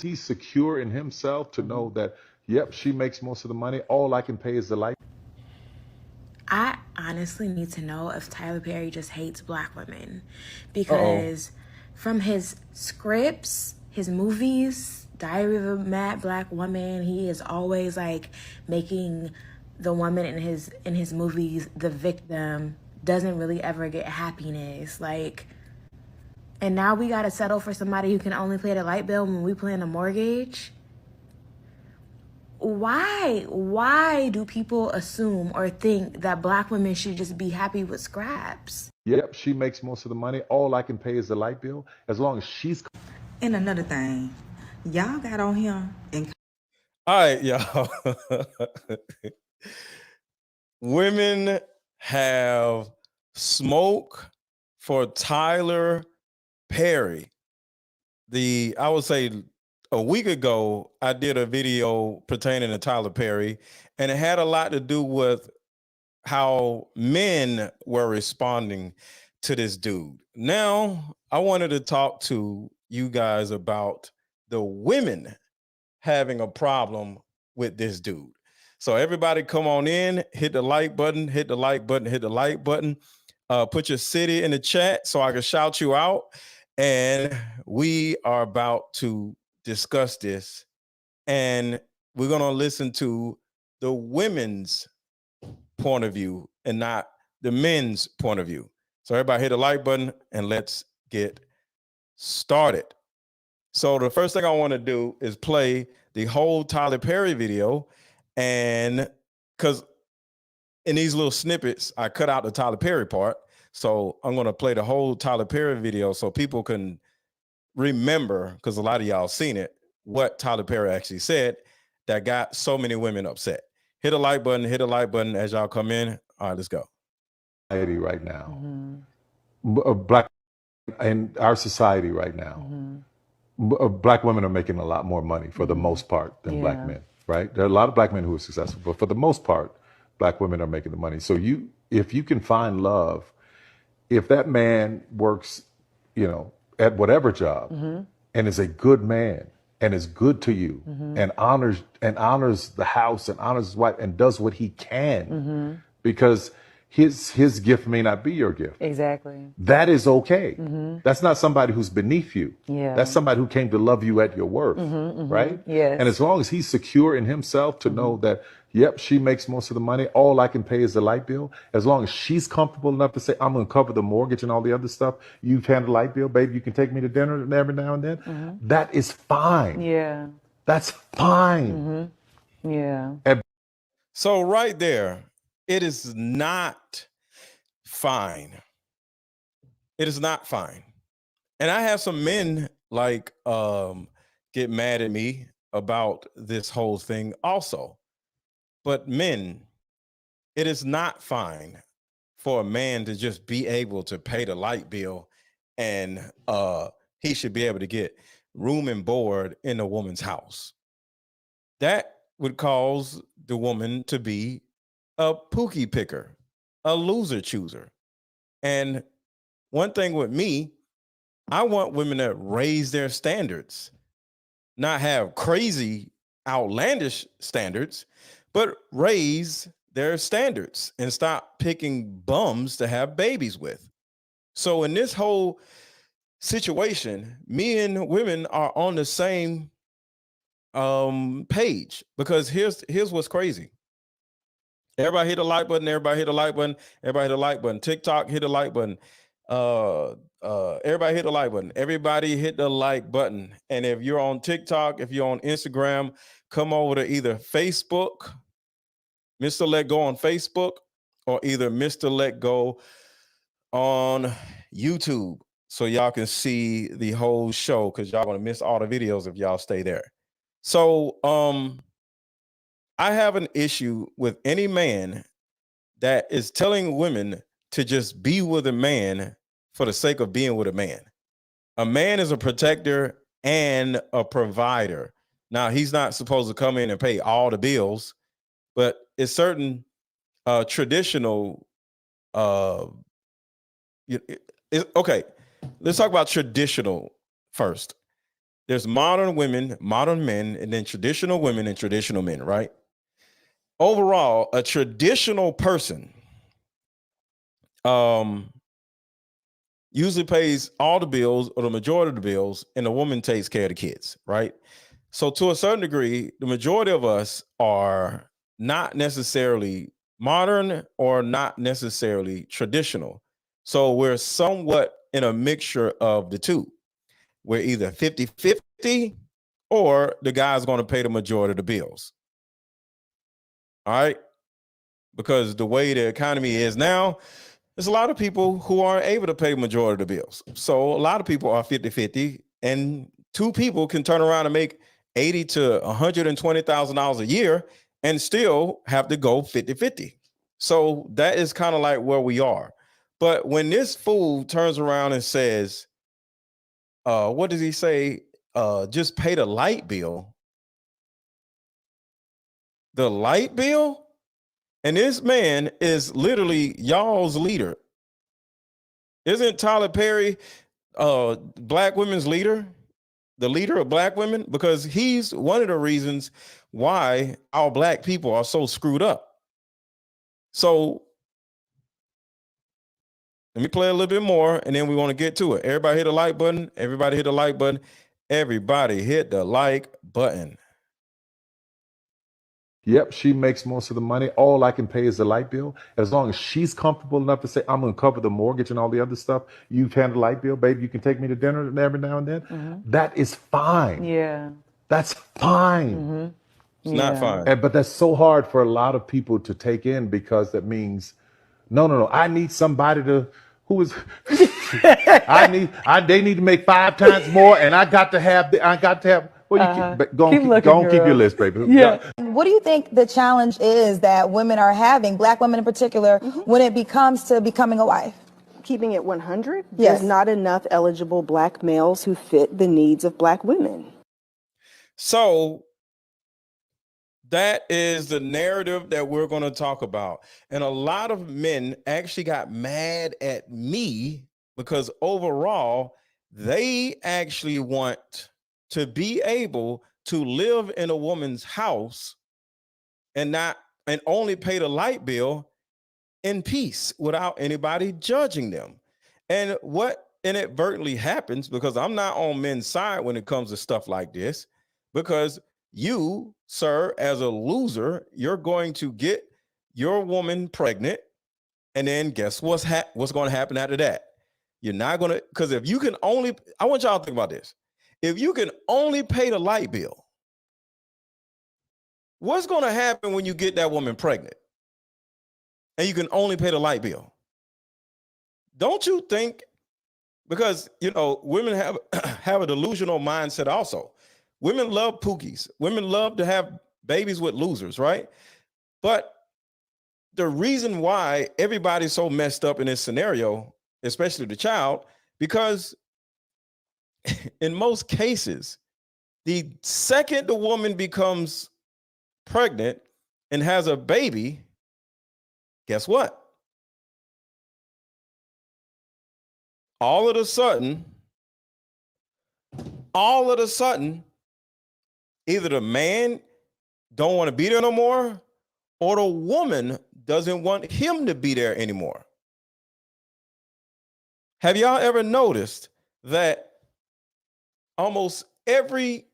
He's secure in himself to know that, yep, she makes most of the money. All I can pay is the light. I honestly need to know if Tyler Perry just hates black women, Uh-oh. because from his scripts, his movies, Diary of a Mad Black Woman, he is always like making the woman in his movies the victim, doesn't really ever get happiness. Like, and now we gotta settle for somebody who can only pay the light bill when we paying a mortgage. Why do people assume or think that black women should just be happy with scraps? Yep, she makes most of the money. All I can pay is the light bill. As long as she's And another thing, y'all got on here and All right, y'all. Women have smoke for Tyler Perry. I would say a week ago, I did a video pertaining to Tyler Perry, and it had a lot to do with how men were responding to this dude. Now, I wanted to talk to you guys about the women having a problem with this dude. So everybody come on in, hit the like button, hit the like button, hit the like button. Put your city in the chat so I can shout you out. And we are about to discuss this. And we're going to listen to the women's point of view and not the men's point of view. So everybody hit the like button and let's get started. So the first thing I want to do is play the whole Tyler Perry video. And because in these little snippets, I cut out the Tyler Perry part. So I'm going to play the whole Tyler Perry video so people can remember, because a lot of y'all seen it, what Tyler Perry actually said that got so many women upset. Hit a like button as y'all come in. All right, let's go. right now, black in our society right now, black women are making a lot more money for the most part than black men, right? There are a lot of black men who are successful, but for the most part, black women are making the money. So if you can find love, if that man works, at whatever job and is a good man and is good to you and honors the house and honors his wife and does what he can, because his gift may not be your gift. Exactly. That is okay. That's not somebody who's beneath you. Yeah. That's somebody who came to love you at your worth, right? Yes. And as long as he's secure in himself to know that, yep, she makes most of the money. All I can pay is the light bill. As long as she's comfortable enough to say, I'm going to cover the mortgage and all the other stuff. You pay the light bill, baby. You can take me to dinner every now and then. That is fine. Yeah. That's fine. Yeah. So right there, it is not fine. It is not fine. And I have some men like get mad at me about this whole thing also. But men, it is not fine for a man to just be able to pay the light bill and he should be able to get room and board in a woman's house. That would cause the woman to be a Pookie picker, a loser chooser. And one thing with me, I want women to raise their standards, not have crazy, outlandish standards, but raise their standards and stop picking bums to have babies with. So in this whole situation, me and women are on the same page, because here's what's crazy. Everybody hit the like button, everybody hit the like button, everybody hit the like button. TikTok, hit the like button. Everybody hit the like button. Everybody hit the like button. And if you're on TikTok, if you're on Instagram, come over to either Facebook, MrLetGo on Facebook, or either MrLetGo on YouTube, so y'all can see the whole show, because y'all gonna miss all the videos if y'all stay there. So I have an issue with any man that is telling women to just be with a man for the sake of being with a man. A man is a protector and a provider. Now, he's not supposed to come in and pay all the bills, but it's certain traditional okay, let's talk about traditional first. There's modern women, modern men, and then traditional women and traditional men, right? Overall, a traditional person usually pays all the bills or the majority of the bills, and the woman takes care of the kids, right? So to a certain degree, the majority of us are not necessarily modern or not necessarily traditional. So we're somewhat in a mixture of the two. We're either 50-50 or the guy's going to pay the majority of the bills. All right. Because the way the economy is now, there's a lot of people who aren't able to pay the majority of the bills. So a lot of people are 50-50, and two people can turn around and make $80,000 to $120,000 a year and still have to go 50-50. So that is kind of like where we are. But when this fool turns around and says, what does he say? Just pay the light bill. The light bill? And this man is literally y'all's leader. Isn't Tyler Perry black women's leader? The leader of black women? Because he's one of the reasons why our black people are so screwed up. So let me play a little bit more and then we want to get to it. Everybody hit the like button. Everybody hit the like button. Everybody hit the like button. Yep, she makes most of the money. All I can pay is the light bill. As long as she's comfortable enough to say, I'm going to cover the mortgage and all the other stuff, you've handled the light bill, baby, you can take me to dinner every now and then. That is fine. Yeah. That's fine. It's not fine. But that's so hard for a lot of people to take in, because that means, no, I need somebody to, who is, they need to make 5 times more, and I got to have, well, you keep your list, baby. Yeah. What do you think the challenge is that women are having, black women in particular, when it comes to becoming a wife? Keeping it 100, Yes. there's not enough eligible black males who fit the needs of black women. So that is the narrative that we're going to talk about. And a lot of men actually got mad at me because overall, they actually want to be able to live in a woman's house and only pay the light bill in peace without anybody judging them. And what inadvertently happens, because I'm not on men's side when it comes to stuff like this, because you, sir, as a loser, you're going to get your woman pregnant, and then guess what's going to happen after that? You're not going to, because if you can only, I want y'all to think about this. If you can only pay the light bill, what's going to happen when you get that woman pregnant and you can only pay the light bill? Don't you think, because, women have a delusional mindset also. Women love Pookies. Women love to have babies with losers, right? But the reason why everybody's so messed up in this scenario, especially the child, because in most cases, the second the woman becomes pregnant and has a baby, guess what? All of a sudden, either the man don't want to be there no more, or the woman doesn't want him to be there anymore. Have y'all ever noticed that almost every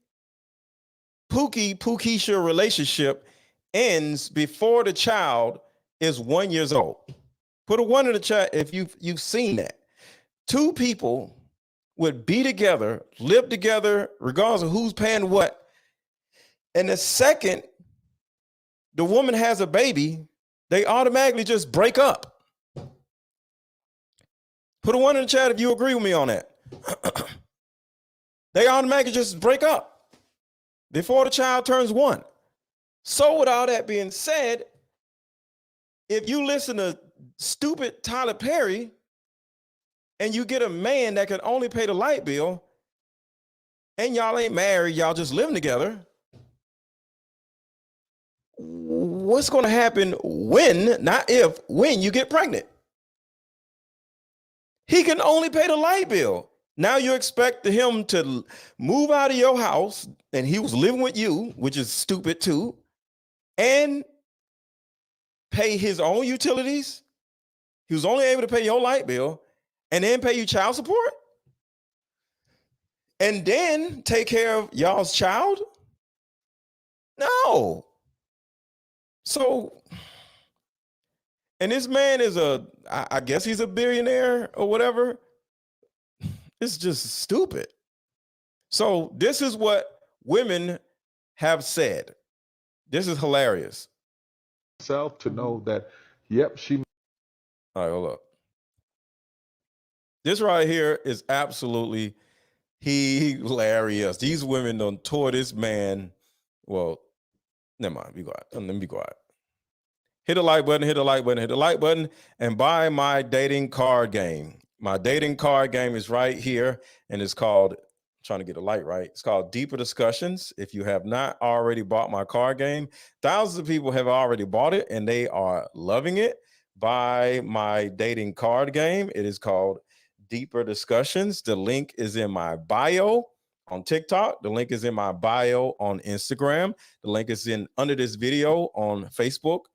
Pookie-Pookisha relationship ends before the child is 1 year old? Put a 1 in the chat if you've seen that. Two people would be together, live together, regardless of who's paying what. And the second the woman has a baby, they automatically just break up. Put a 1 in the chat if you agree with me on that. They automatically just break up before the child turns 1. So with all that being said, if you listen to stupid Tyler Perry and you get a man that can only pay the light bill and y'all ain't married, y'all just living together, what's going to happen when, not if, when you get pregnant? He can only pay the light bill. Now you expect him to move out of your house, and he was living with you, which is stupid too, and pay his own utilities. He was only able to pay your light bill and then pay you child support and then take care of y'all's child. No. So, and this man is I guess he's a billionaire or whatever. It's just stupid. So this is what women have said. This is hilarious. Self to know that, yep, she. All right, hold up. This right here is absolutely hilarious. These women done tore this man. Well, never mind. Be quiet. Let me be quiet. Hit the like button, hit the like button, hit the like button, and buy my dating card game. My dating card game is right here, and it's called, I'm trying to get the light right. It's called Deeper Discussions. If you have not already bought my card game, thousands of people have already bought it, and they are loving it. Buy my dating card game. It is called Deeper Discussions. The link is in my bio on TikTok. The link is in my bio on Instagram. The link is in under this video on Facebook.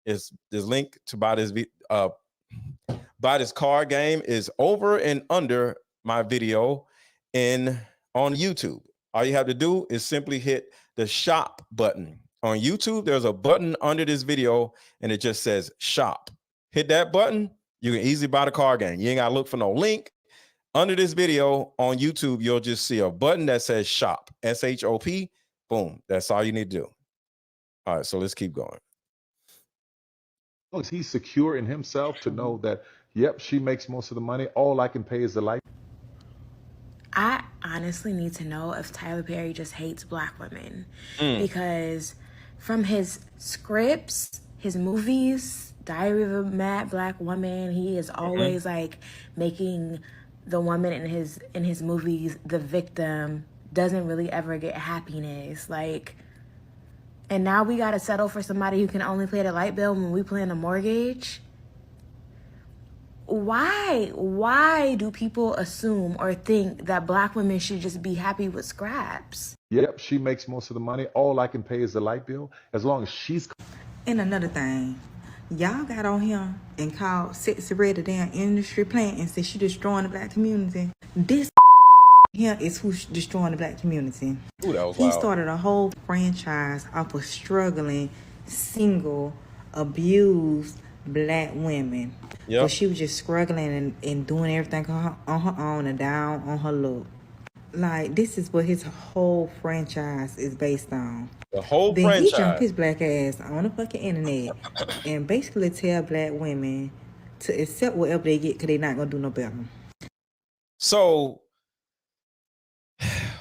Is this link to buy this card game is over and under my video on YouTube. All you have to do is simply hit the shop button. On YouTube, there's a button under this video and it just says shop. Hit that button, you can easily buy the card game. You ain't gotta look for no link. Under this video on YouTube, you'll just see a button that says shop, S-H-O-P, boom. That's all you need to do. All right, so let's keep going. He's secure in himself to know that, yep, she makes most of the money. All I can pay is the light. I honestly need to know if Tyler Perry just hates black women because from his scripts, his movies, Diary of a Mad Black Woman, he is always like making the woman in his movies the victim, doesn't really ever get happiness. Like, and now we gotta settle for somebody who can only pay the light bill when we paying a mortgage. Why do people assume or think that black women should just be happy with scraps? Yep, she makes most of the money. All I can pay is the light bill. As long as she's. And another thing, y'all got on here and called Sexy Red the damn industry plant and said she destroying the black community. This here is who's destroying the black community. Ooh, that was he loud. started a whole franchise off of struggling, single, abused black women. Yep. But she was just struggling and doing everything on her own and down on her luck. Like, this is what his whole franchise is based on. The whole Then franchise. he jumped his black ass on the fucking internet and basically tell black women to accept whatever they get because they're not going to do no better. So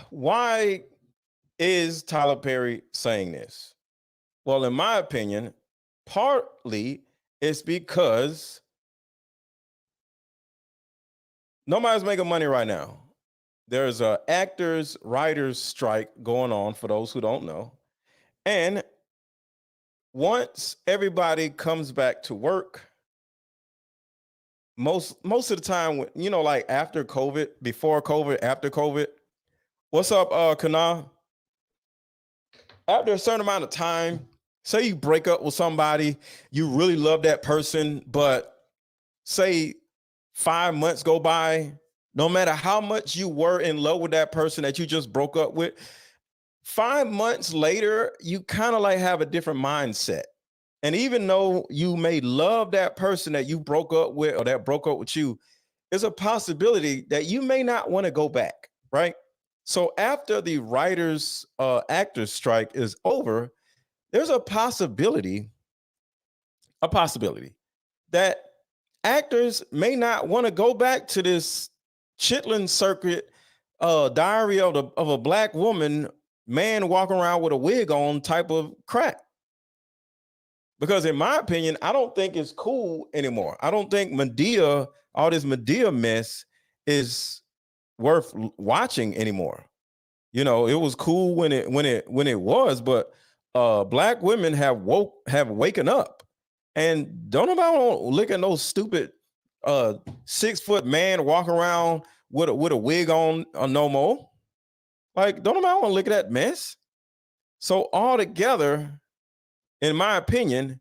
why is Tyler Perry saying this? Well, in my opinion, partly it's because nobody's making money right now. There's a actors, writers strike going on for those who don't know. And once everybody comes back to work, most of the time, you know, like after COVID, before COVID, after COVID, what's up, Kana? After a certain amount of time, say you break up with somebody, you really love that person, but say 5 months go by, no matter how much you were in love with that person that you just broke up with, 5 months later, you kind of like have a different mindset. And even though you may love that person that you broke up with or that broke up with you, there's a possibility that you may not want to go back, right? So after the writers, actors strike is over, there's a possibility that actors may not want to go back to this Chitlin circuit, diary of a black woman, man walking around with a wig on type of crap. Because in my opinion, I don't think it's cool anymore. I don't think Medea, all this Medea mess is worth watching anymore. You know, it was cool when it was, but black women have waken up, and don't nobody look at no stupid 6 foot man walking around with a wig on no more. Like, don't nobody want to look at that mess. So altogether, in my opinion,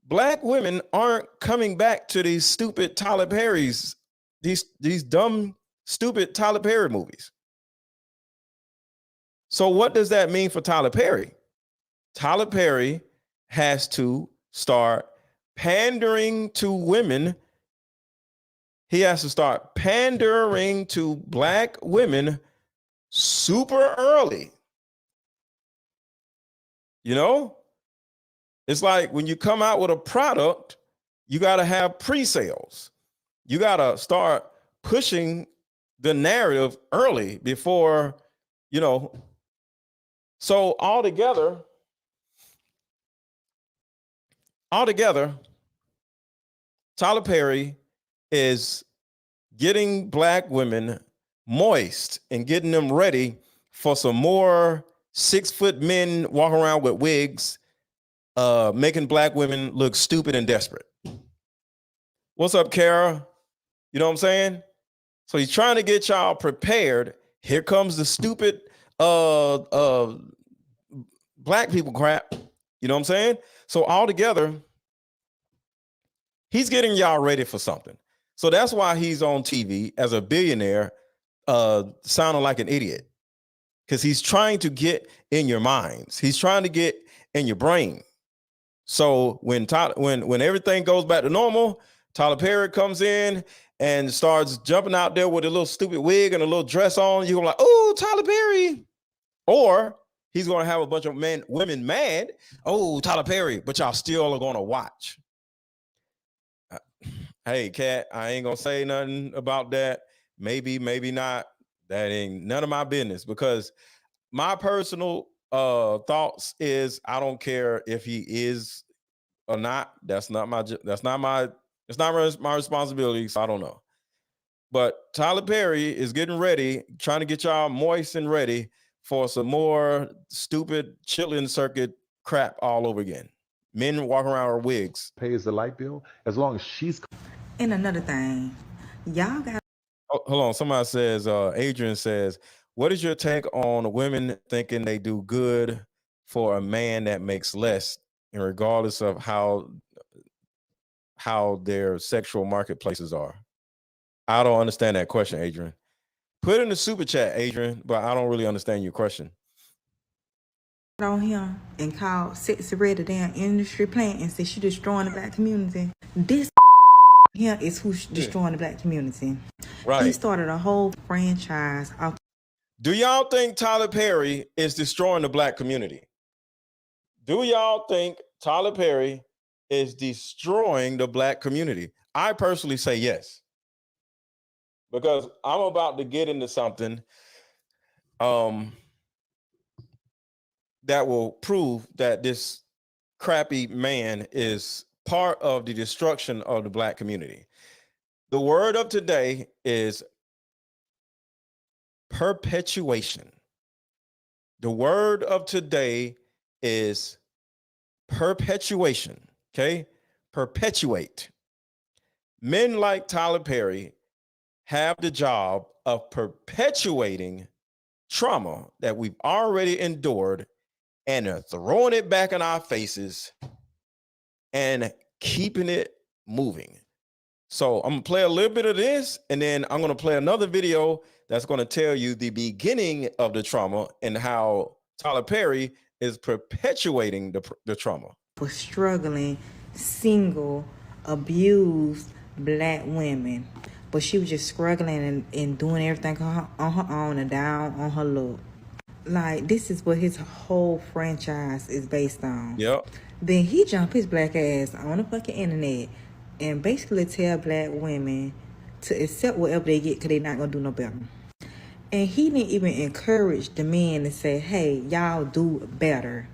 Black women aren't coming back to these stupid Tyler Perry's, these dumb, stupid Tyler Perry movies. So what does that mean for Tyler Perry? Tyler Perry has to start pandering to women. He has to start pandering to Black women super early. You know, it's like when you come out with a product, you got to have pre-sales. You got to start pushing the narrative early before, you know. So altogether, Tyler Perry is getting Black women moist and getting them ready for some more 6-foot men walking around with wigs, making Black women look stupid and desperate. What's up, Kara? You know what I'm saying? So he's trying to get y'all prepared. Here comes the stupid Black people crap. You know what I'm saying? So altogether, he's getting y'all ready for something. So that's why he's on TV as a billionaire, sounding like an idiot. Because he's trying to get in your minds. He's trying to get in your brain. So when everything goes back to normal, Tyler Perry comes in and starts jumping out there with a little stupid wig and a little dress on. You're like, oh, Tyler Perry. Or he's going to have a bunch of women mad. Oh, Tyler Perry, but y'all still are going to watch. Hey, Kat, I ain't going to say nothing about that. Maybe, maybe not. That ain't none of my business, because my personal thoughts is I don't care if he is or not. It's not my responsibility. So I don't know. But Tyler Perry is getting ready, trying to get y'all moist and ready for some more stupid chitlin circuit crap all over again. Men walking around with wigs. Pays the light bill as long as she's. And another thing, y'all got. Oh, hold on. Somebody says, Adrian says, what is your take on women thinking they do good for a man that makes less, and regardless of how their sexual marketplaces are? I don't understand that question, Adrian. Put in the super chat, Adrian, but I don't really understand your question. On him and called Sexy Red the damn industry plant and said she destroying the Black community. This here is who's destroying the Black community. Right. He started a whole franchise off. Do y'all think Tyler Perry is destroying the Black community? Do y'all think Tyler Perry is destroying the Black community? I personally say yes. Because I'm about to get into something that will prove that this crappy man is part of the destruction of the Black community. The word of today is perpetuation. The word of today is perpetuation. Okay? Perpetuate. Men like Tyler Perry have the job of perpetuating trauma that we've already endured and are throwing it back in our faces and keeping it moving. So I'm gonna play a little bit of this, and then I'm gonna play another video that's gonna tell you the beginning of the trauma and how Tyler Perry is perpetuating the trauma. For struggling, single, abused Black women. But she was just struggling and doing everything on her own and down on her luck. Like, this is what his whole franchise is based on. Yep. Then he jumped his Black ass on the fucking internet and basically tell Black women to accept whatever they get because they're not going to do no better. And he didn't even encourage the men to say, hey, y'all do better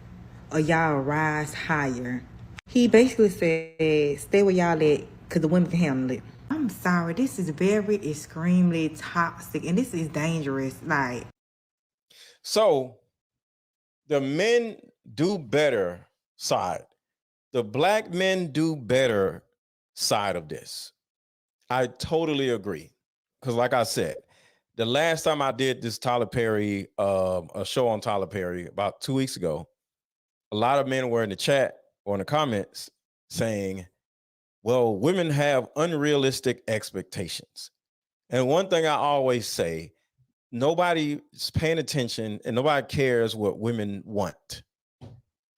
or y'all rise higher. He basically said, stay where y'all at because the women can handle it. I'm sorry, this is very extremely toxic and this is dangerous. Like, so the men do better side, the Black men do better side of this, I totally agree. Because like I said, the last time I did this Tyler Perry, a show on Tyler Perry about 2 weeks ago, a lot of men were in the chat or in the comments saying, well, women have unrealistic expectations. And one thing I always say, nobody's paying attention and nobody cares what women want.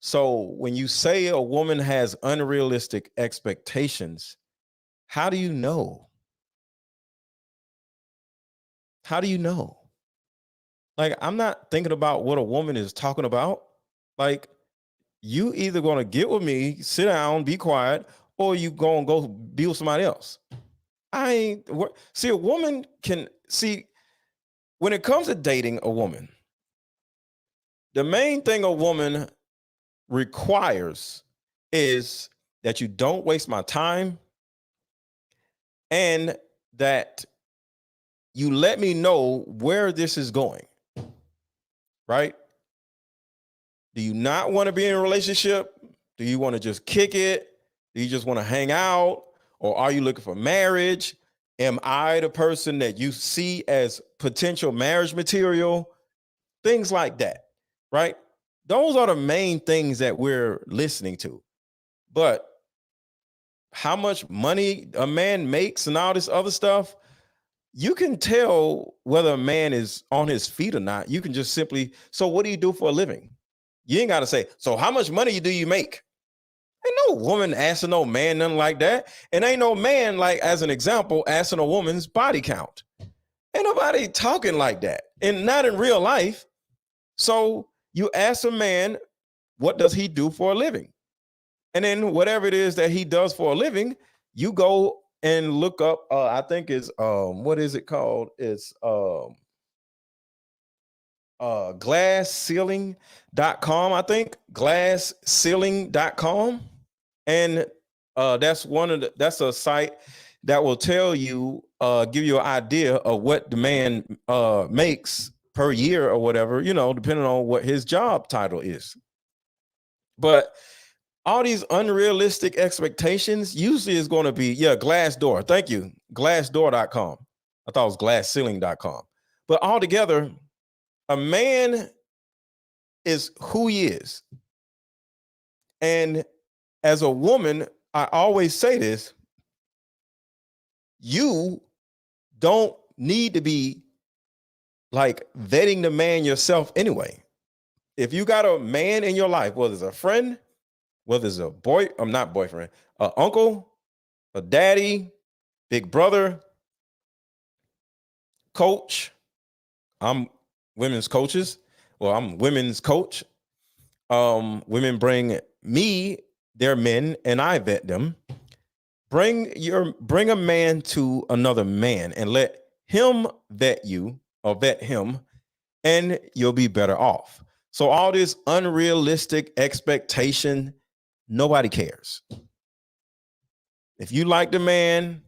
So when you say a woman has unrealistic expectations, how do you know? How do you know? Like, I'm not thinking about what a woman is talking about. Like, you either going to get with me, sit down, be quiet, or you going to go be with somebody else. I ain't see a woman can see when it comes to dating a woman, the main thing a woman requires is that you don't waste my time and that you let me know where this is going, right? Do you not want to be in a relationship? Do you want to just kick it? Do you just want to hang out? Or are you looking for marriage? Am I the person that you see as potential marriage material? Things like that, right? Those are the main things that we're listening to. But how much money a man makes and all this other stuff, you can tell whether a man is on his feet or not. You can just simply, so what do you do for a living? You ain't got to say, so how much money do you make? Ain't no woman asking no man nothing like that. And ain't no man, like, as an example, asking a woman's body count. Ain't nobody talking like that. And not in real life. So you ask a man, what does he do for a living? And then whatever it is that he does for a living, you go and look up, I think it's, what is it called? It's glassceiling.com, I think, glassceiling.com. And that's that's a site that will tell you, give you an idea of what the man makes per year or whatever, you know, depending on what his job title is. But all these unrealistic expectations usually is going to be, Glassdoor. Thank you. Glassdoor.com. I thought it was glassceiling.com. But altogether, a man is who he is. And as a woman, I always say this, you don't need to be like vetting the man yourself anyway. If you got a man in your life, whether it's a friend, whether it's a boy, I'm not boyfriend, an uncle, a daddy, big brother, coach, I'm women's coaches. Well, I'm women's coach. Women bring me their men and I vet them. Bring a man to another man and let him vet you or vet him, and you'll be better off. So all this unrealistic expectation, nobody cares. If you like the man,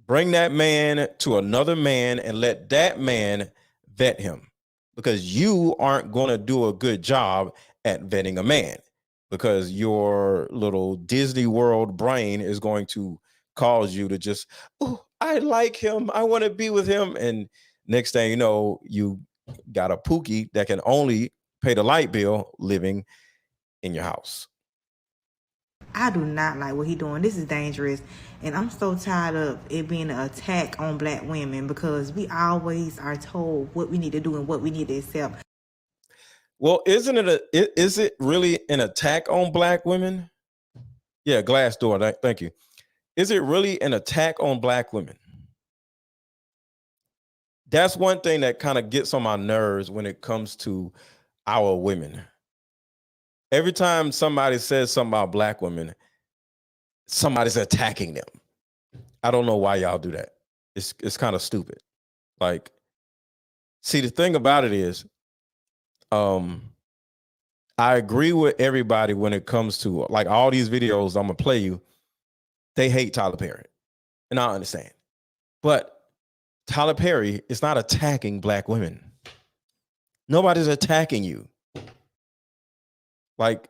bring that man to another man and let that man vet him, because you aren't going to do a good job at vetting a man, because your little Disney World brain is going to cause you to just, oh, I like him, I want to be with him. And next thing you know, you got a Pookie that can only pay the light bill living in your house. I do not like what he doing. This is dangerous. And I'm so tired of it being an attack on black women, because we always are told what we need to do and what we need to accept. Well, is it really an attack on black women? Yeah, Glassdoor, thank you. Is it really an attack on black women? That's one thing that kind of gets on my nerves when it comes to our women. Every time somebody says something about black women, somebody's attacking them. I don't know why y'all do that. It's kind of stupid. Like, see, the thing about it is, I agree with everybody when it comes to, like, all these videos I'm gonna play you. They hate Tyler Perry, and I understand. But Tyler Perry is not attacking black women. Nobody's attacking you. Like,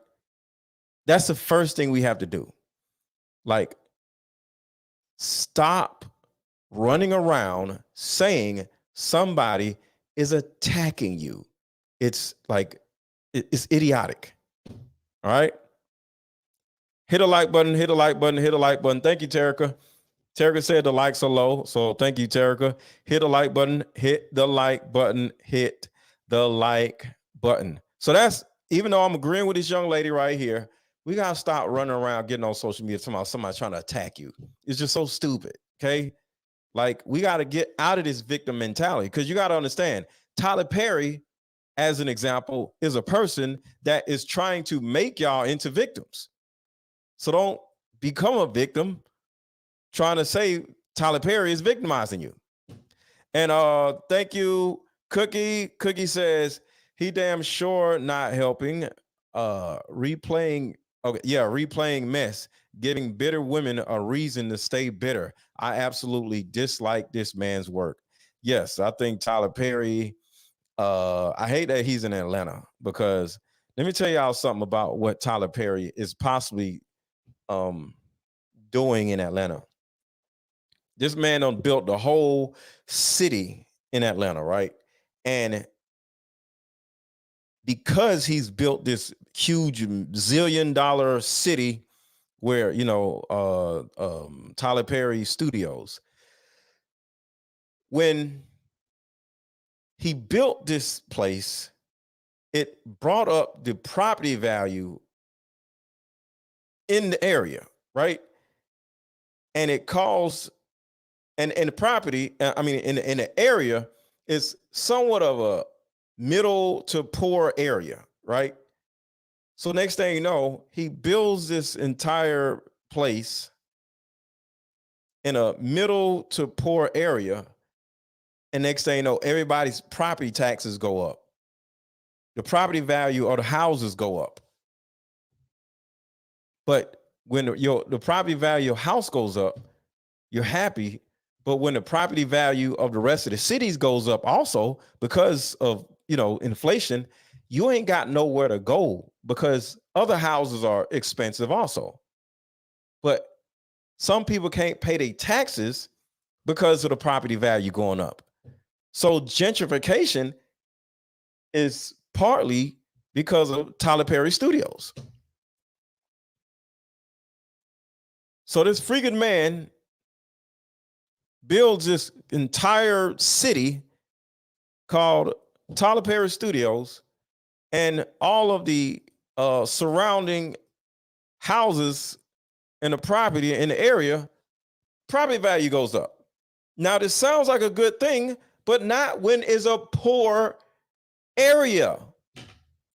that's the first thing we have to do. Like, stop running around saying somebody is attacking you. It's like, it's idiotic. All right. Hit a like button, hit a like button, hit a like button. Thank you, Terica. Terica said the likes are low. So thank you, Terica. Hit a like button, hit the like button, hit the like button. So that's, even though I'm agreeing with this young lady right here, we got to stop running around getting on social media talking about somebody trying to attack you. It's just so stupid. Okay. Like, we got to get out of this victim mentality, because you got to understand, Tyler Perry, as an example, is a person that is trying to make y'all into victims. So don't become a victim trying to say Tyler Perry is victimizing you. And thank you, Cookie. Cookie says he damn sure not helping. Replaying, okay, yeah, replaying mess, giving bitter women a reason to stay bitter. I absolutely dislike this man's work. Yes, I think Tyler Perry, I hate that he's in Atlanta, because let me tell y'all something about what Tyler Perry is possibly doing in Atlanta. This man done built the whole city in Atlanta, right? And because he's built this huge zillion-dollar city where, you know, Tyler Perry Studios, when he built this place, it brought up the property value in the area, right? And it caused, and the property, I mean, in the area is somewhat of a middle to poor area, right? So next thing you know, he builds this entire place in a middle to poor area, and next thing you know, everybody's property taxes go up. The property value of the houses go up. But when the property value of house goes up, you're happy. But when the property value of the rest of the cities goes up also because of, you know, inflation, you ain't got nowhere to go, because other houses are expensive also. But some people can't pay their taxes because of the property value going up. So gentrification is partly because of Tyler Perry Studios. So this freaking man builds this entire city called Tyler Perry Studios, and all of the surrounding houses and the property in the area, property value goes up. Now, this sounds like a good thing, but not when it's a poor area.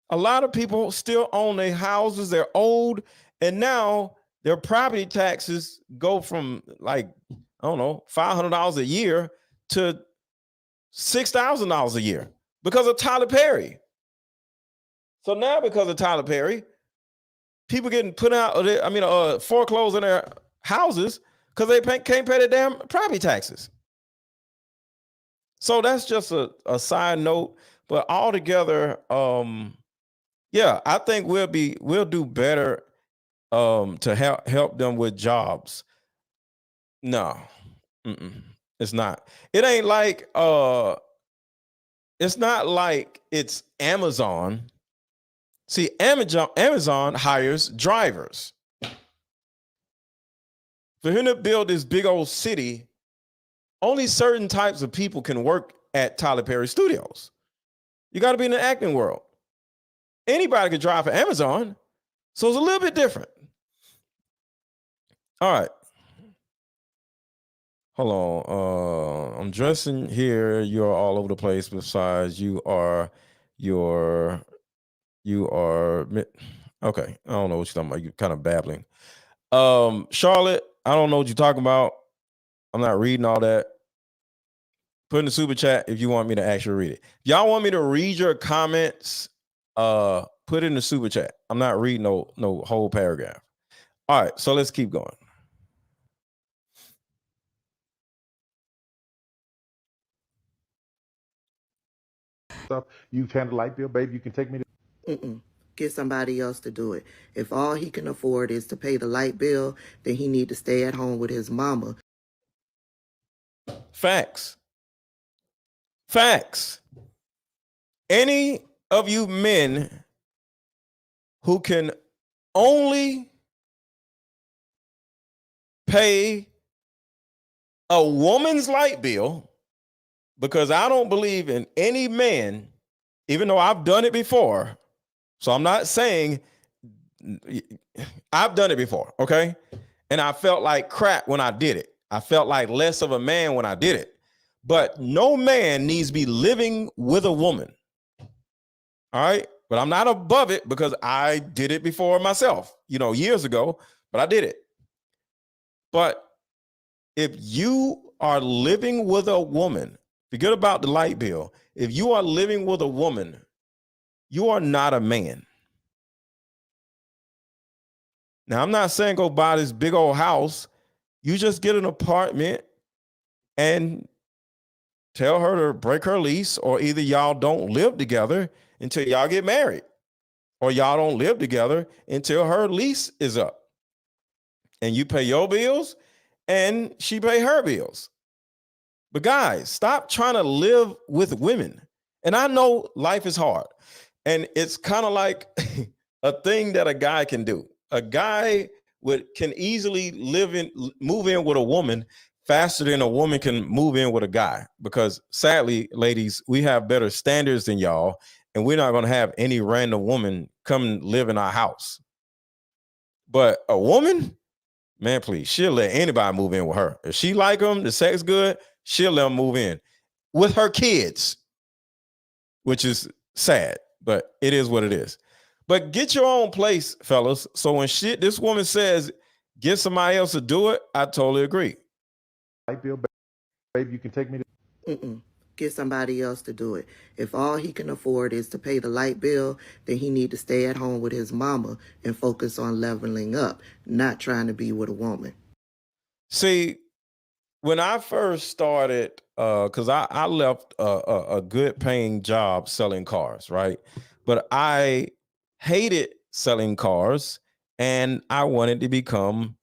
A lot of people still own their houses, they're old, and now their property taxes go from, like, I don't know, $500 a year to $6,000 a year because of Tyler Perry. So now, because of Tyler Perry, people getting put out, foreclosed in their houses because they can't pay their damn property taxes. So that's just a side note, but altogether, yeah, I think we'll do better to help them with jobs. No, it's not. It ain't like it's not like it's Amazon. See, Amazon hires drivers. For him to build this big old city, only certain types of people can work at Tyler Perry Studios. You got to be in the acting world. Anybody can drive for Amazon, so it's a little bit different. All right. Hold on. I'm dressing here. You're all over the place. Besides, you are. Okay. I don't know what you're talking about. You're kind of babbling. Charlotte, I don't know what you're talking about. I'm not reading all that. Put in the super chat if you want me to actually read it. If y'all want me to read your comments, put it in the super chat. I'm not reading no whole paragraph. All right, so let's keep going. Stuff. You can handle light bill, baby. You can take me to. Get somebody else to do it. If all he can afford is to pay the light bill, then he need to stay at home with his mama. Facts. Facts. Any of you men who can only pay a woman's light bill, because I don't believe in any man, even though I've done it before. So I'm not saying I've done it before, okay? And I felt like crap when I did it. I felt like less of a man when I did it. But no man needs to be living with a woman. All right? But I'm not above it because I did it before myself, years ago, but I did it. But if you are living with a woman, forget about the light bill. If you are living with a woman, you are not a man. Now, I'm not saying go buy this big old house. You just get an apartment and tell her to break her lease, or either y'all don't live together until y'all get married, or y'all don't live together until her lease is up. And you pay your bills and she pay her bills. But guys, stop trying to live with women. And I know life is hard. And it's kind of like a thing that a guy can do. A guy can easily move in with a woman faster than a woman can move in with a guy. Because sadly, ladies, we have better standards than y'all. And we're not going to have any random woman come live in our house. But a woman, man, please, she'll let anybody move in with her. If she like them, the sex good, she'll let them move in with her kids, which is sad, but it is what it is. But get your own place, fellas. So when this woman says, get somebody else to do it, I totally agree. Light bill, babe, you can take me to... Get somebody else to do it. If all he can afford is to pay the light bill, then he need to stay at home with his mama and focus on leveling up, not trying to be with a woman. See, when I first started, because I left a good paying job selling cars, right? But I hated selling cars and I wanted to become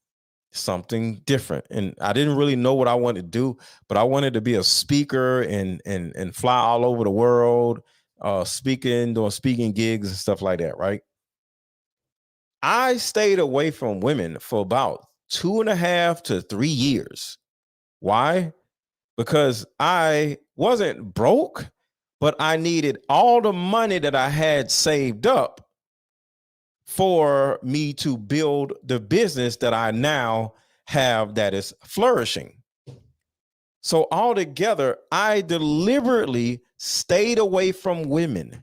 something different. And I didn't really know what I wanted to do, but I wanted to be a speaker and fly all over the world, doing speaking gigs and stuff like that, right? I stayed away from women for about 2.5 to 3 years. Why? Because I wasn't broke, but I needed all the money that I had saved up for me to build the business that I now have that is flourishing. So altogether, I deliberately stayed away from women.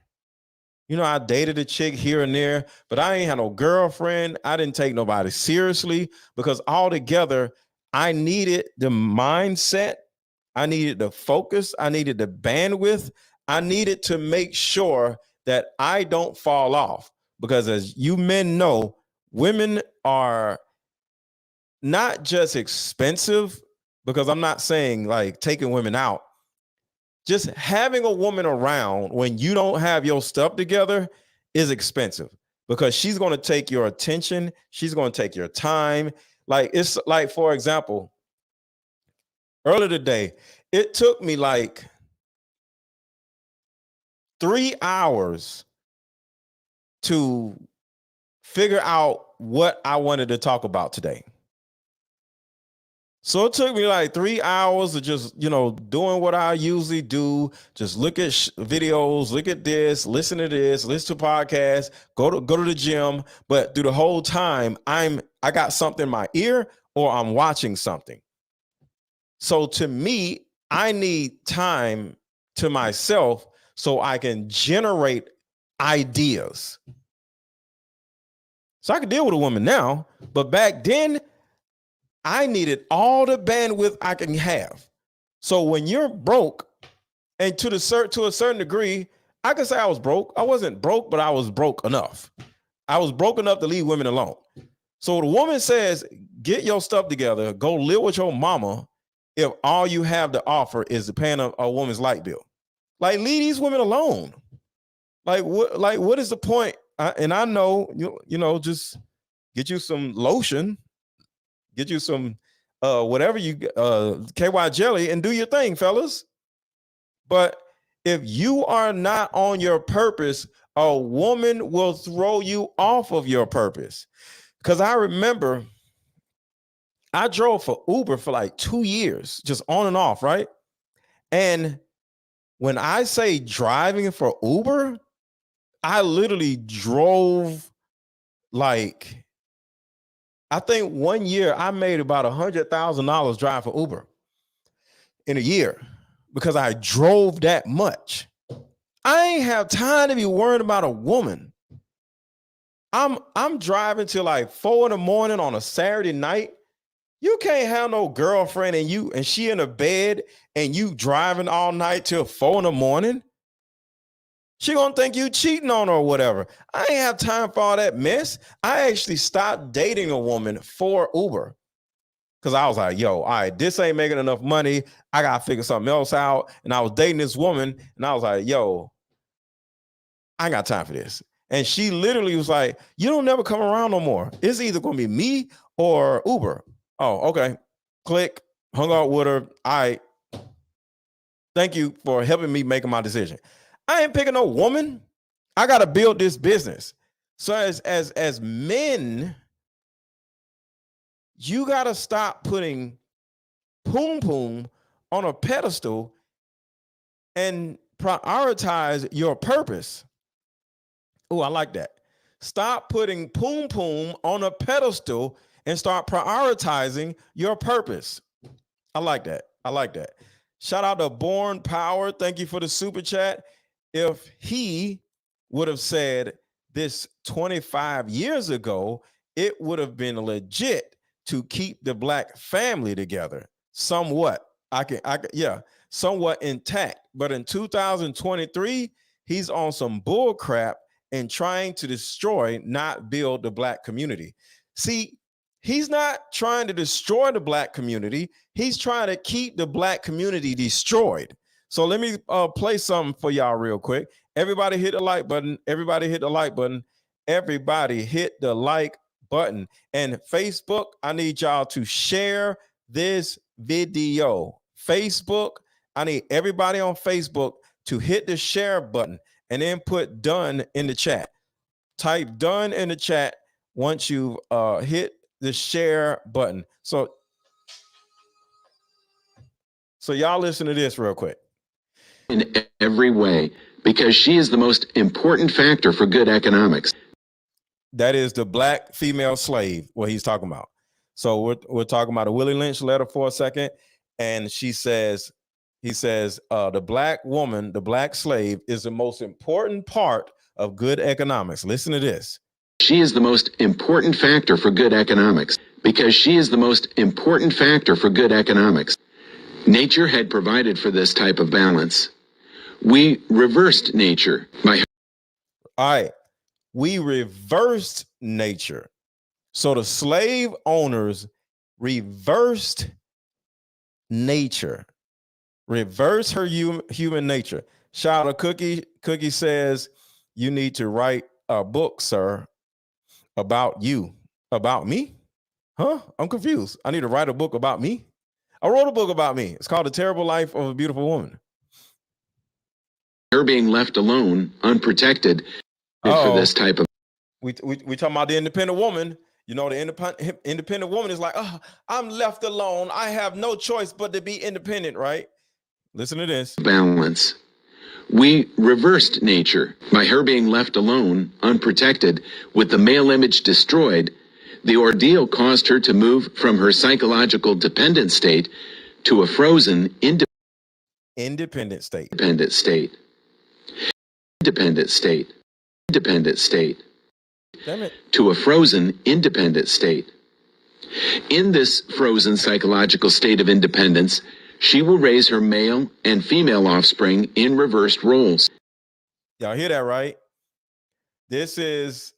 I dated a chick here and there, but I ain't had no girlfriend. I didn't take nobody seriously because altogether, I needed the mindset. I needed the focus. I needed the bandwidth. I needed to make sure that I don't fall off. Because as you men know, women are not just expensive, because I'm not saying like taking women out. Just having a woman around when you don't have your stuff together is expensive because she's going to take your attention. She's going to take your time. Like it's like, for example, earlier today, it took me like 3 hours to figure out what I wanted to talk about today. So it took me like 3 hours of just, doing what I usually do. Just look at videos, look at this, listen to this, listen to podcasts, go to the gym. But through the whole time, I got something in my ear or I'm watching something. So to me, I need time to myself so I can generate ideas. So I can deal with a woman now, but back then I needed all the bandwidth I can have. So when you're broke, and to a certain degree, I can say I was broke. I wasn't broke, but I was broke enough. I was broke enough to leave women alone. So the woman says, get your stuff together, go live with your mama if all you have to offer is paying a woman's light bill. Like, leave these women alone. Like, what is the point? And I know, just get you some lotion, get you some whatever you KY jelly and do your thing, fellas. But If you are not on your purpose, a woman will throw you off of your purpose. Because I remember I drove for Uber for like 2 years, just on and off, right? And when I say driving for Uber, I literally drove like, I think 1 year I made about $100,000 driving for Uber in a year because I drove that much. I ain't have time to be worried about a woman. I'm driving till like 4 in the morning on a Saturday night. You can't have no girlfriend and she in a bed and you driving all night till 4 in the morning. She gonna think you cheating on her or whatever. I ain't have time for all that mess. I actually stopped dating a woman for Uber because I was like, yo, all right, this ain't making enough money. I gotta figure something else out. And I was dating this woman and I was like, yo, I ain't got time for this. And she literally was like, you don't never come around no more. It's either gonna be me or Uber. Oh, okay. Click, hung out with her. All right. Thank you for helping me making my decision. I ain't picking no woman. I gotta build this business. So as men, you gotta stop putting poom poom on a pedestal and prioritize your purpose. Oh, I like that. Stop putting poom poom on a pedestal and start prioritizing your purpose. I like that. I like that. Shout out to Born Power. Thank you for the super chat. If he would have said this 25 years ago, it would have been legit to keep the black family together somewhat. Somewhat intact. But in 2023, he's on some bull crap and trying to destroy, not build the black community. See, he's not trying to destroy the black community. He's trying to keep the black community destroyed. So let me play something for y'all real quick. Everybody hit the like button. Everybody hit the like button. Everybody hit the like button. And Facebook, I need y'all to share this video. Facebook, I need everybody on Facebook to hit the share button and then put done in the chat. Type done in the chat once you've hit the share button. So y'all listen to this real quick. In every way, because she is the most important factor for good economics. That is the black female slave, what he's talking about. So we're talking about a Willie Lynch letter for a second. And he says, the black woman, the black slave is the most important part of good economics. Listen to this. She is the most important factor for good economics because she is the most important factor for good economics. Nature had provided for this type of balance. We reversed nature by... All right. We reversed nature. So the slave owners reversed nature. Reverse her human nature. Shout out to Cookie. Cookie says, you need to write a book, sir, about you. About me? Huh? I'm confused. I need to write a book about me? I wrote a book about me. It's called The Terrible Life of a Beautiful Woman. Her being left alone, unprotected, for this type of... We talking about the independent woman. You know, the independent woman is like, oh, I'm left alone. I have no choice but to be independent, right? Listen to this. Balance. We reversed nature by her being left alone, unprotected, with the male image destroyed. The ordeal caused her to move from her psychological dependent state to a frozen independent state. Independent state. Independent state. Independent state. Damn it. To a frozen independent state. In this frozen psychological state of independence, she will raise her male and female offspring in reversed roles. Y'all hear that, right? This is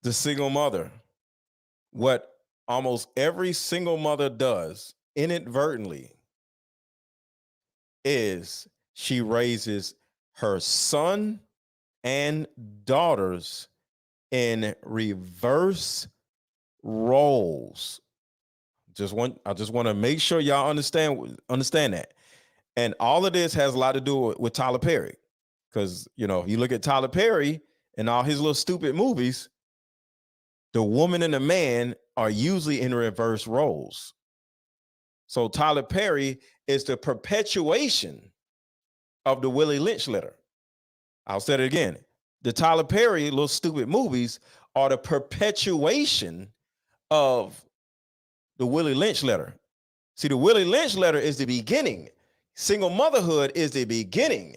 the single mother. What almost every single mother does inadvertently is she raises her son and daughters in reverse roles. I just want to make sure y'all understand that. And all of this has a lot to do with Tyler Perry. Because, you know, you look at Tyler Perry and all his little stupid movies, the woman and the man are usually in reverse roles. So Tyler Perry is the perpetuation of the Willie Lynch letter. I'll say it again. The Tyler Perry little stupid movies are the perpetuation of the Willie Lynch letter. See, the Willie Lynch letter is the beginning. Single motherhood is the beginning.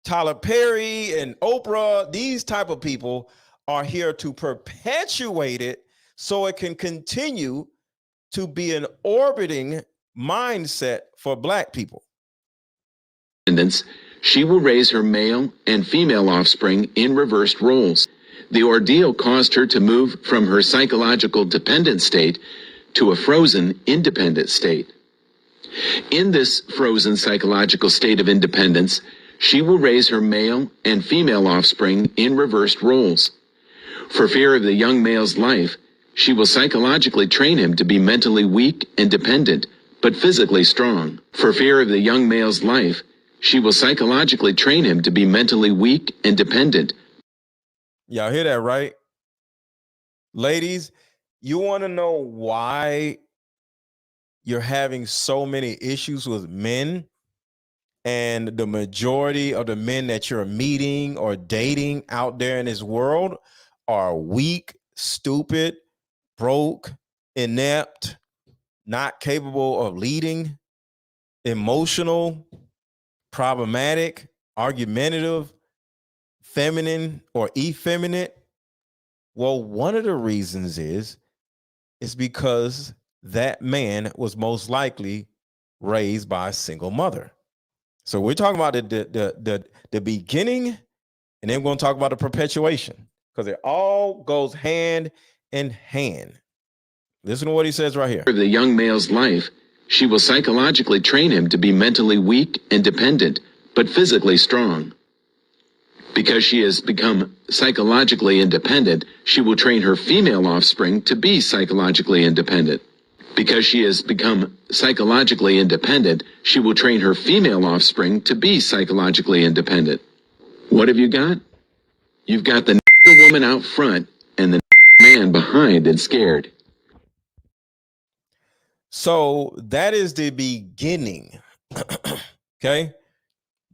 Tyler Perry and Oprah, these type of people are here to perpetuate it so it can continue to be an orbiting mindset for Black people. She will raise her male and female offspring in reversed roles. The ordeal caused her to move from her psychological dependent state to a frozen independent state. In this frozen psychological state of independence, she will raise her male and female offspring in reversed roles. For fear of the young male's life, she will psychologically train him to be mentally weak and dependent, but physically strong. For fear of the young male's life, she will psychologically train him to be mentally weak and dependent. Y'all hear that, right? Ladies, you want to know why you're having so many issues with men, and the majority of the men that you're meeting or dating out there in this world are weak, stupid, broke, inept, not capable of leading, emotional, problematic, argumentative, feminine, or effeminate? Well, one of the reasons is because that man was most likely raised by a single mother. So we're talking about the beginning, and then we're going to talk about the perpetuation, because it all goes hand in hand. Listen to what he says right here. For the young male's life, she will psychologically train him to be mentally weak and dependent, but physically strong. Because she has become psychologically independent, she will train her female offspring to be psychologically independent. Because she has become psychologically independent, she will train her female offspring to be psychologically independent. What have you got? You've got the woman out front and the man behind and scared. So that is the beginning. Okay?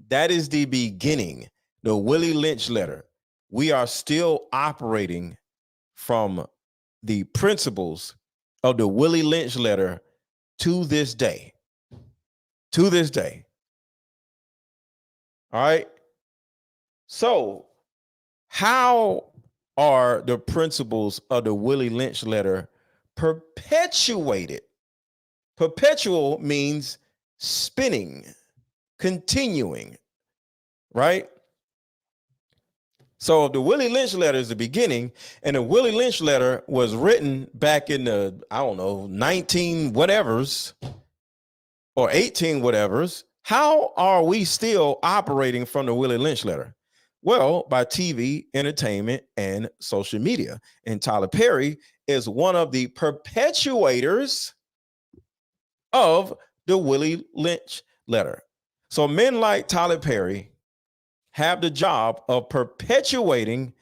That is the beginning. The Willie Lynch letter. We are still operating from the principles of the Willie Lynch letter to this day. To this day. All right. So, how are the principles of the Willie Lynch letter perpetuated? Perpetual means spinning, continuing, right? So the Willie Lynch letter is the beginning, and the Willie Lynch letter was written back in the, 19 whatevers or 18 whatevers. How are we still operating from the Willie Lynch letter? Well, by TV, entertainment, and social media. And Tyler Perry is one of the perpetuators of the Willie Lynch letter. So men like Tyler Perry have the job of perpetuating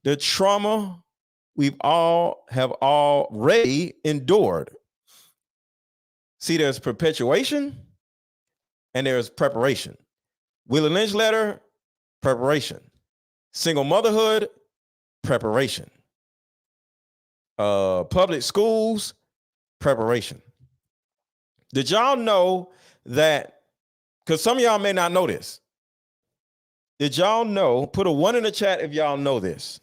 the trauma we've all have already endured. See, there's perpetuation and there's preparation. Willie Lynch letter, preparation. Single motherhood, preparation. Public schools, preparation. Did y'all know that, because some of y'all may not know this, did y'all know, put a 1 in the chat if y'all know this,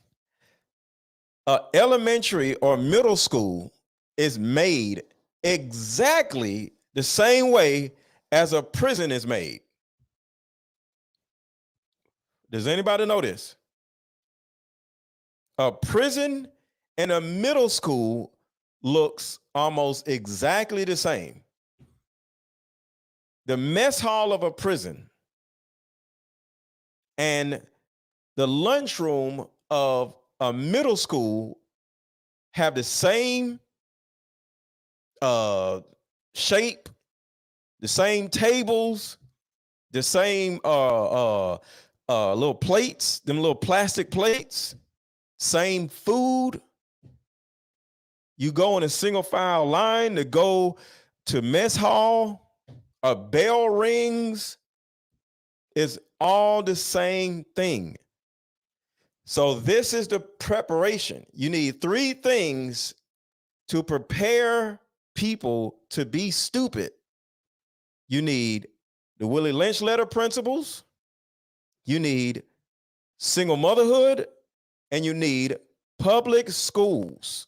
elementary or middle school is made exactly the same way as a prison is made? Does anybody know this? A prison and a middle school looks almost exactly the same. The mess hall of a prison and the lunchroom of a middle school have the same shape, the same tables, the same little plates, them little plastic plates, same food. You go in a single file line to go to mess hall, a bell rings. It's all the same thing. So this is the preparation. You need 3 things to prepare people to be stupid. You need the Willie Lynch letter principles, you need single motherhood, and you need public schools.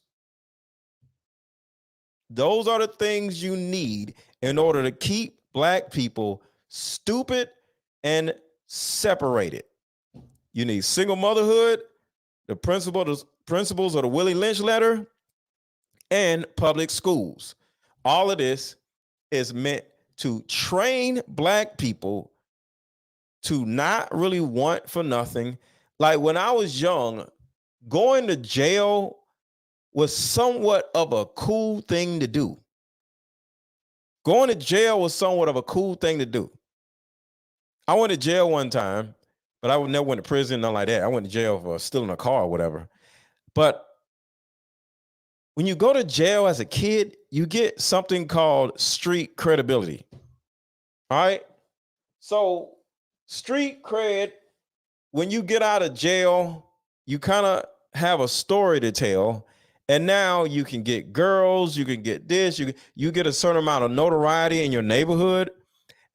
Those are the things you need in order to keep Black people stupid and separated. You need single motherhood, the principles of the Willie Lynch letter, and public schools. All of this is meant to train Black people to not really want for nothing. Like when I was young, going to jail was somewhat of a cool thing to do. Going to jail was somewhat of a cool thing to do. I went to jail one time, but I never went to prison, nothing like that. I went to jail for stealing a car or whatever. But when you go to jail as a kid, you get something called street credibility. All right? So street cred, when you get out of jail, you kind of have a story to tell. And now you can get girls, you can get this, you get a certain amount of notoriety in your neighborhood.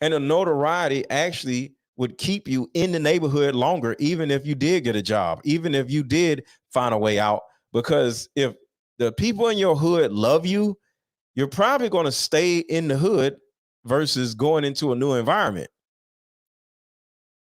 And the notoriety actually would keep you in the neighborhood longer, even if you did get a job, even if you did find a way out. Because if the people in your hood love you, you're probably going to stay in the hood versus going into a new environment.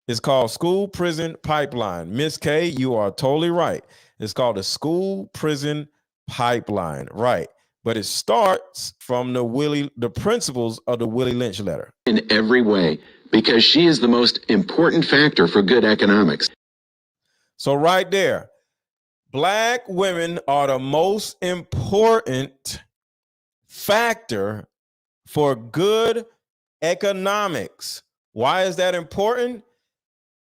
It's called school prison pipeline. Miss K, you are totally right. It's called the school prison pipeline, right? But it starts from the principles of the Willie Lynch letter. In every way, because she is the most important factor for good economics. So right there, Black women are the most important factor for good economics. Why is that important?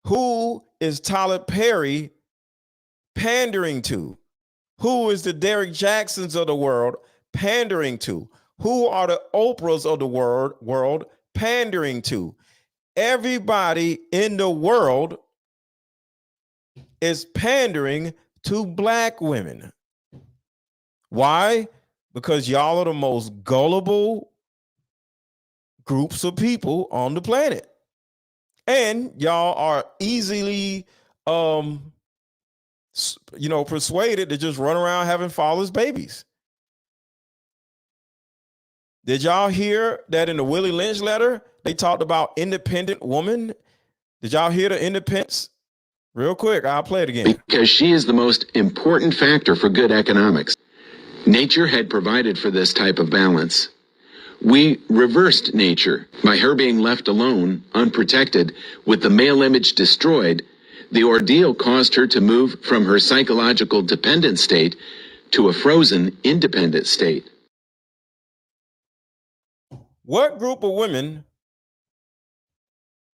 Who is Tyler Perry pandering to? Who is the Derrick Jacksons of the world pandering to? Who are the Oprahs of the world pandering to? Everybody in the world is pandering to Black women. Why? Because y'all are the most gullible groups of people on the planet. And y'all are easily persuaded to just run around having fatherless babies. Did y'all hear that in the Willie Lynch letter, they talked about independent woman? Did y'all hear the independence? Real quick, I'll play it again. Because she is the most important factor for good economics. Nature had provided for this type of balance. We reversed nature by her being left alone, unprotected, with the male image destroyed. The ordeal caused her to move from her psychological dependent state to a frozen, independent state. What group of women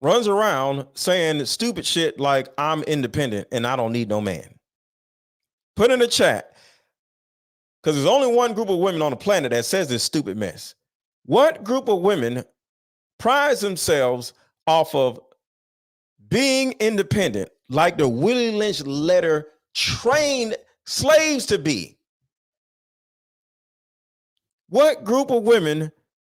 runs around saying stupid shit like, I'm independent and I don't need no man? Put in the chat, because there's only one group of women on the planet that says this stupid mess. What group of women prides themselves off of being independent, like the Willie Lynch letter trained slaves to be? What group of women,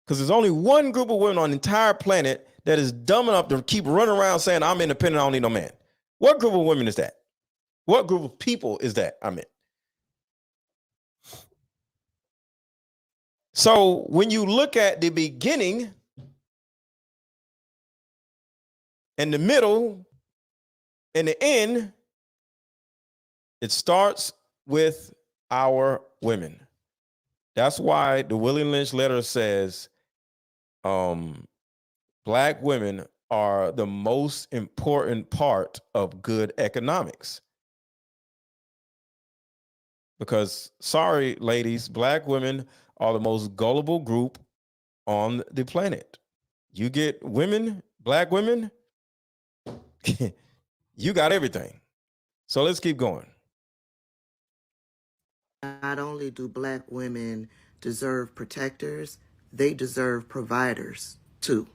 because there's only one group of women on the entire planet that is dumb enough to keep running around saying, I'm independent, I don't need no man. What group of women is that? What group of people is that? So when you look at the beginning and the middle and the end, it starts with our women. That's why the Willie Lynch letter says Black women are the most important part of good economics. Because, sorry, ladies, Black women are the most gullible group on the planet. You get women, black women, you got everything. So let's keep going. Not only do black women deserve protectors, they deserve providers too.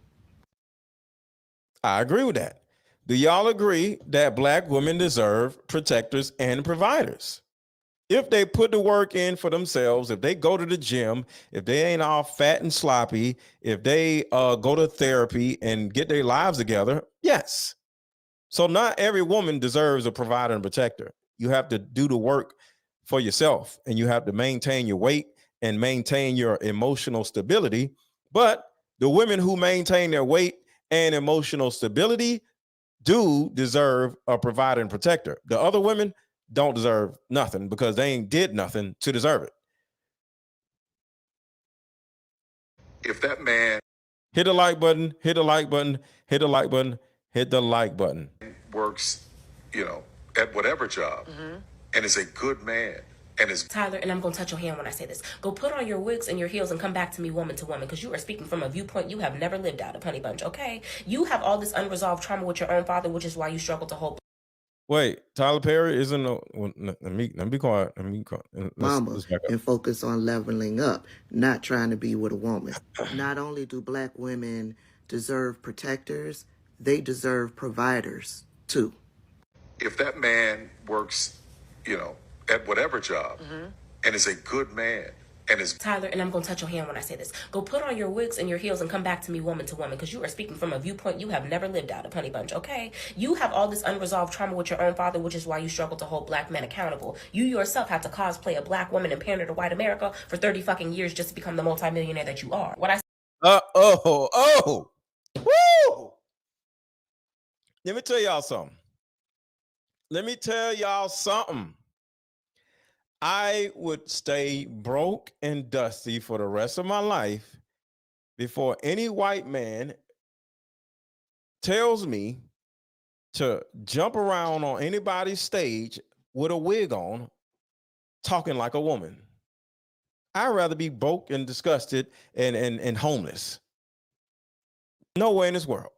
I agree with that. Do y'all agree that black women deserve protectors and providers? If they put the work in for themselves, if they go to the gym, if they ain't all fat and sloppy, if they go to therapy and get their lives together, yes. So not every woman deserves a provider and protector. You have to do the work for yourself, and you have to maintain your weight and maintain your emotional stability. But the women who maintain their weight and emotional stability do deserve a provider and protector. The other women don't deserve nothing because they ain't did nothing to deserve it. If that man Hit the like button, hit the like button, hit the like button, hit the like button. works, at whatever job and is a good man and is Tyler, and I'm going to touch your hand when I say this. Go put on your wigs and your heels and come back to me woman to woman, because you are speaking from a viewpoint you have never lived out of, honey bunch, okay? You have all this unresolved trauma with your own father, which is why you struggle to hold. Wait, Tyler Perry isn't no. Let me be quiet. Let me be quiet. Mama, and focus on leveling up, not trying to be with a woman. Not only do black women deserve protectors, they deserve providers too. if that man works, at whatever job and is a good man and is Tyler, and I'm going to touch your hand when I say this. Go put on your wigs and your heels and come back to me woman to woman, because you are speaking from a viewpoint you have never lived out of, honey bunch, okay? You have all this unresolved trauma with your own father, which is why you struggle to hold black men accountable. You yourself had to cosplay a black woman and pander to white America for 30 fucking years just to become the multimillionaire that you are. What I Woo! Let me tell y'all something. I would stay broke and dusty for the rest of my life before any white man tells me to jump around on anybody's stage with a wig on, talking like a woman. I'd rather be broke and disgusted and homeless. No way in this world.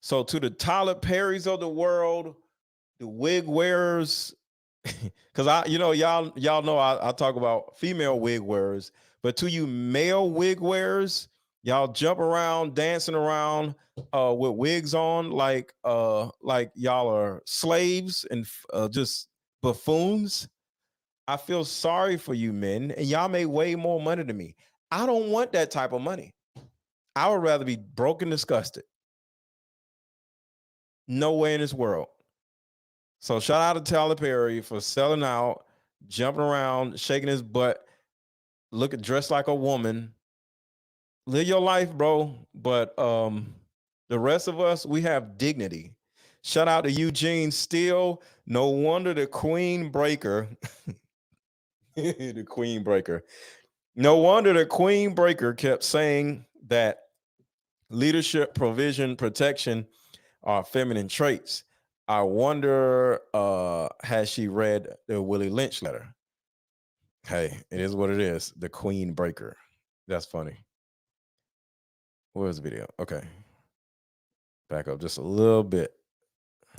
So to the Tyler Perrys of the world, the wig wearers, because y'all know I talk about female wig wearers, but to you male wig wearers, y'all jump around dancing around with wigs on like y'all are slaves and just buffoons. I feel sorry for you men, and y'all make way more money than me. I don't want that type of money. I would rather be broke and disgusted. No way in this world. So shout out to Tyler Perry for selling out, jumping around, shaking his butt, dressed like a woman. Live your life, bro. But the rest of us, we have dignity. Shout out to Eugene Steele. No wonder the Queen Breaker. The Queen Breaker. No wonder the Queen Breaker kept saying that leadership, provision, protection are feminine traits. I wonder, has she read the Willie Lynch letter? Hey, it is what it is. The Queen Breaker. That's funny. Where's the video? Okay. Back up just a little bit.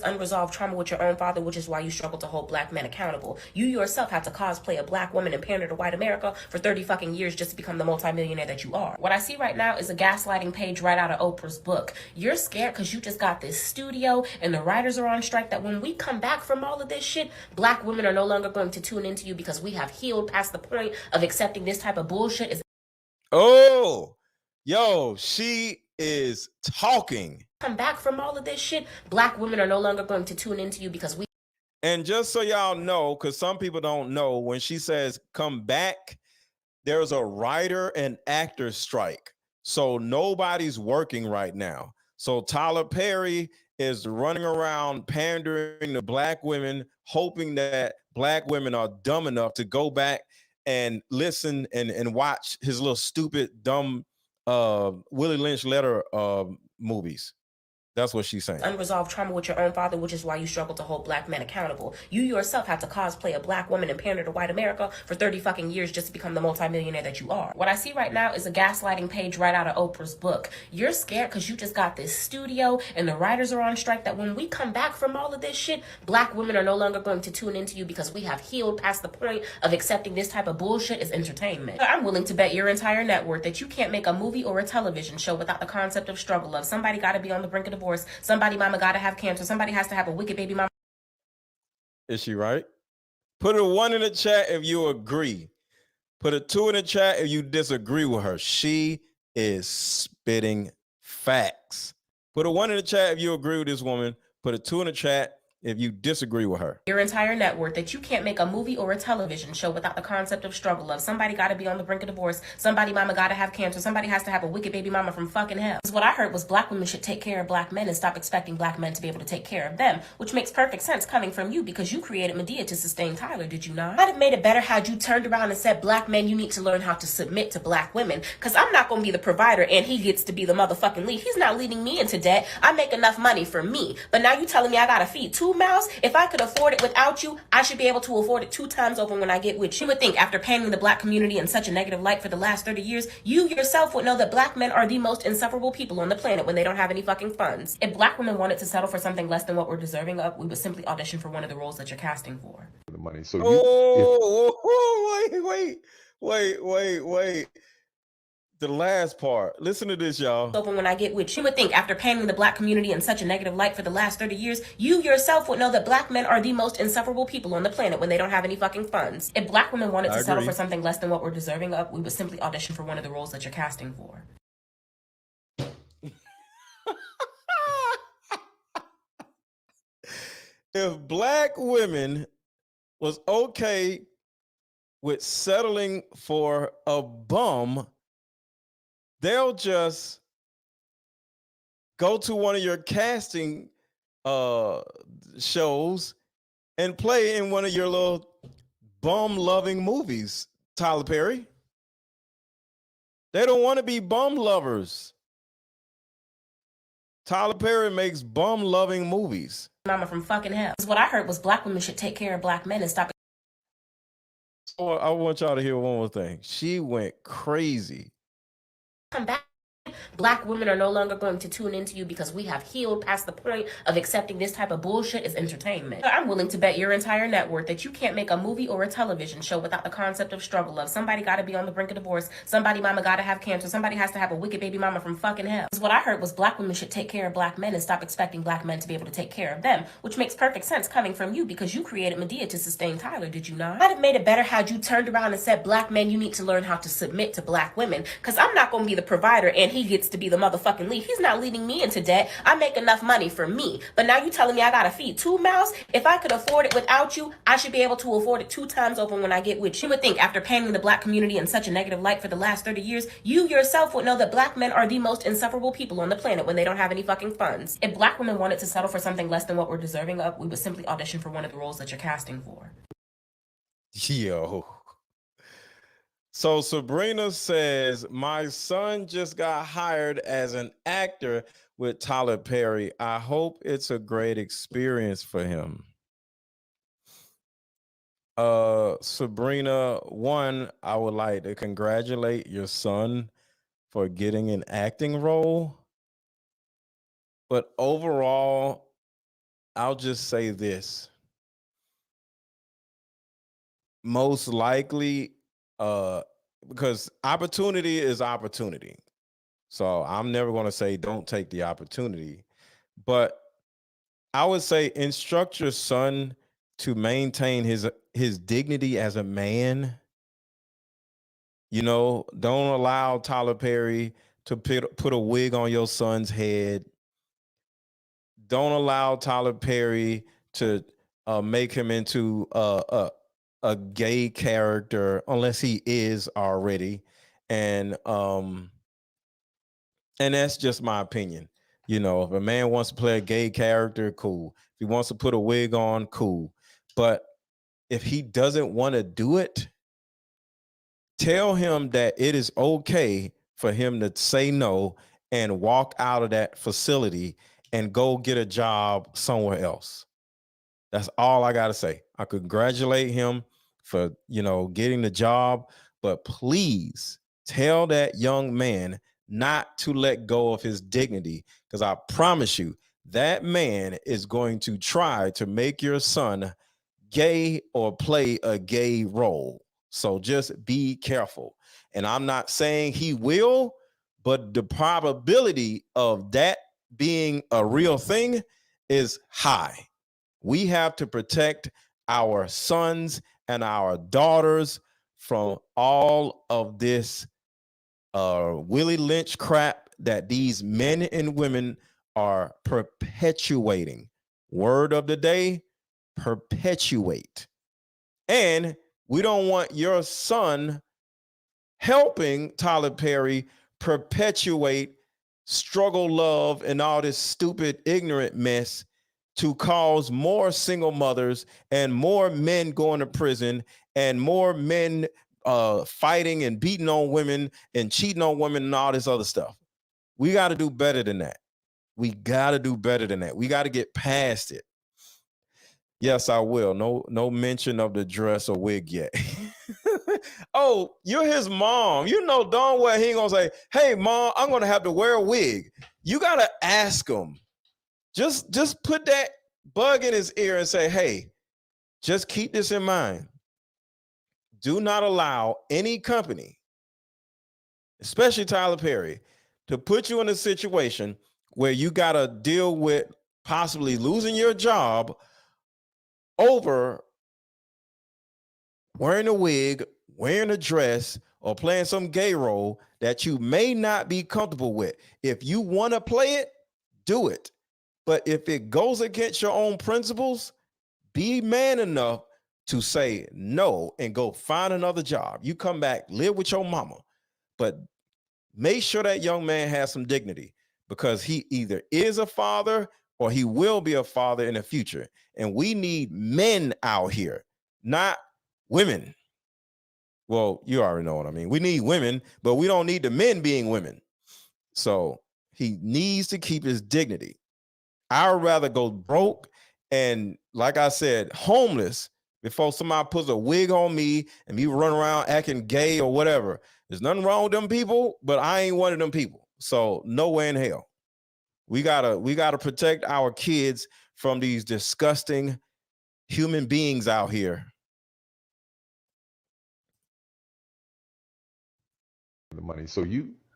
Unresolved trauma with your own father, which is why you struggle to hold black men accountable. You yourself had to cosplay a black woman and pander to white America for 30 fucking years just to become the multimillionaire that you are. What I see right now is a gaslighting page right out of Oprah's book. You're scared because you just got this studio and the writers are on strike that when we come back from all of this shit, black women are no longer going to tune into you because we have healed past the point of accepting this type of bullshit. Oh, yo, she is talking. Come back from all of this shit, black women are no longer going to tune into you because we. And just so y'all know, because some people don't know, when she says come back, there's a writer and actor strike. So nobody's working right now. So Tyler Perry is running around pandering to black women, hoping that black women are dumb enough to go back and listen and watch his little stupid, dumb Willie Lynch letter movies. That's what she's saying. Unresolved trauma with your own father, which is why you struggle to hold black men accountable. You yourself had to cosplay a black woman and pander to white America for 30 fucking years just to become the multimillionaire that you are. What I see right now is a gaslighting page right out of Oprah's book. You're scared because you just got this studio and the writers are on strike that when we come back from all of this shit, black women are no longer going to tune into you because we have healed past the point of accepting this type of bullshit as entertainment. I'm willing to bet your entire net worth that you can't make a movie or a television show without the concept of struggle of somebody gotta be on the brink of divorce, somebody mama gotta have cancer, somebody has to have a wicked baby mama. Is she right? Put a 1 in the chat if you agree. Put a 2 in the chat if you disagree with her. She is spitting facts. Put a 1 in the chat if you agree with this woman. Put a 2 in the chat if you disagree with her. Your entire net worth that you can't make a movie or a television show without the concept of struggle of somebody gotta be on the brink of divorce, somebody mama gotta have cancer, somebody has to have a wicked baby mama from fucking hell. What I heard was black women should take care of black men and stop expecting black men to be able to take care of them, which makes perfect sense coming from you because you created Medea to sustain Tyler, did you not? I'd have made it better had you turned around and said, black men, you need to learn how to submit to black women, because I'm not gonna be the provider and he gets to be the motherfucking lead. He's not leading me into debt. I make enough money for me, but now you telling me I gotta feed 2 mouths? If I could afford it without you, I should be able to afford it 2 times over when I get with you. You would think after painting the black community in such a negative light for the last 30 years, you yourself would know that black men are the most insufferable people on the planet when they don't have any fucking funds. If black women wanted to settle for something less than what we're deserving of, we would simply audition for one of the roles that you're casting for. The money. So wait. The last part. Listen to this, y'all. Open when I get with you would think after painting the black community in such a negative light for the last 30 years, you yourself would know that black men are the most insufferable people on the planet when they don't have any fucking funds. If black women wanted to settle for something less than what we're deserving of, we would simply audition for one of the roles that you're casting for. If black women was okay with settling for a bum, they'll just go to one of your casting shows and play in one of your little bum-loving movies, Tyler Perry. They don't want to be bum lovers. Tyler Perry makes bum-loving movies. Mama from fucking hell. What I heard was black women should take care of black men and stop. So I want y'all to hear one more thing. She went crazy. Come back. Black women are no longer going to tune into you because we have healed past the point of accepting this type of bullshit as entertainment. I'm willing to bet your entire net worth that you can't make a movie or a television show without the concept of struggle of somebody gotta be on the brink of divorce, somebody mama gotta have cancer, somebody has to have a wicked baby mama from fucking hell. What I heard was black women should take care of black men and stop expecting black men to be able to take care of them, which makes perfect sense coming from you because you created Medea to sustain Tyler, did you not? I'd have made it better had you turned around and said, black men, you need to learn how to submit to black women, because I'm not gonna be the provider and he gets to be the motherfucking lead. He's not leading me into debt. I make enough money for me, but now you telling me I gotta feed 2 mouths? If I could afford it without you, I should be able to afford it 2 times over when I get with you. You would think after painting the black community in such a negative light for the last 30 years, you yourself would know that black men are the most insufferable people on the planet when they don't have any fucking funds. If black women wanted to settle for something less than what we're deserving of, we would simply audition for one of the roles that you're casting for. Yo. So Sabrina says, my son just got hired as an actor with Tyler Perry. I hope it's a great experience for him. Sabrina, one, I would like to congratulate your son for getting an acting role. But overall, I'll just say this. Most likely, because opportunity is opportunity. So I'm never going to say don't take the opportunity, but I would say instruct your son to maintain his dignity as a man. You know, don't allow Tyler Perry to put a wig on your son's head. Don't allow Tyler Perry to make him into a gay character unless he is already. And that's just my opinion. You know, if a man wants to play a gay character, cool. If he wants to put a wig on, cool. But if he doesn't want to do it, tell him that it is okay for him to say no and walk out of that facility and go get a job somewhere else. That's all I got to say. I congratulate him for, getting the job, but please tell that young man not to let go of his dignity, because I promise you that man is going to try to make your son gay or play a gay role. So just be careful. And I'm not saying he will, but the probability of that being a real thing is high. We have to protect our sons and our daughters from all of this Willie Lynch crap that these men and women are perpetuating. Word of the day, perpetuate. And we don't want your son helping Tyler Perry perpetuate struggle love and all this stupid, ignorant mess to cause more single mothers and more men going to prison and more men fighting and beating on women and cheating on women and all this other stuff. We got to do better than that. We got to do better than that. We got to get past it. Yes, I will. No mention of the dress or wig yet. Oh, you're his mom. You know darn well he ain't gonna say, "Hey, mom, I'm gonna have to wear a wig." You gotta ask him. Just put that bug in his ear and say, "Hey, just keep this in mind. Do not allow any company, especially Tyler Perry, to put you in a situation where you gotta deal with possibly losing your job over wearing a wig, wearing a dress, or playing some gay role that you may not be comfortable with. If you want to play it, do it. But if it goes against your own principles, be man enough to say no and go find another job. You come back, live with your mama, but make sure that young man has some dignity, because he either is a father or he will be a father in the future. And we need men out here, not women. Well, you already know what I mean. We need women, but we don't need the men being women. So he needs to keep his dignity. I would rather go broke and, like I said, homeless before somebody puts a wig on me and me run around acting gay or whatever. There's nothing wrong with them people, but I ain't one of them people. So nowhere in hell. We gotta protect our kids from these disgusting human beings out here. The money. So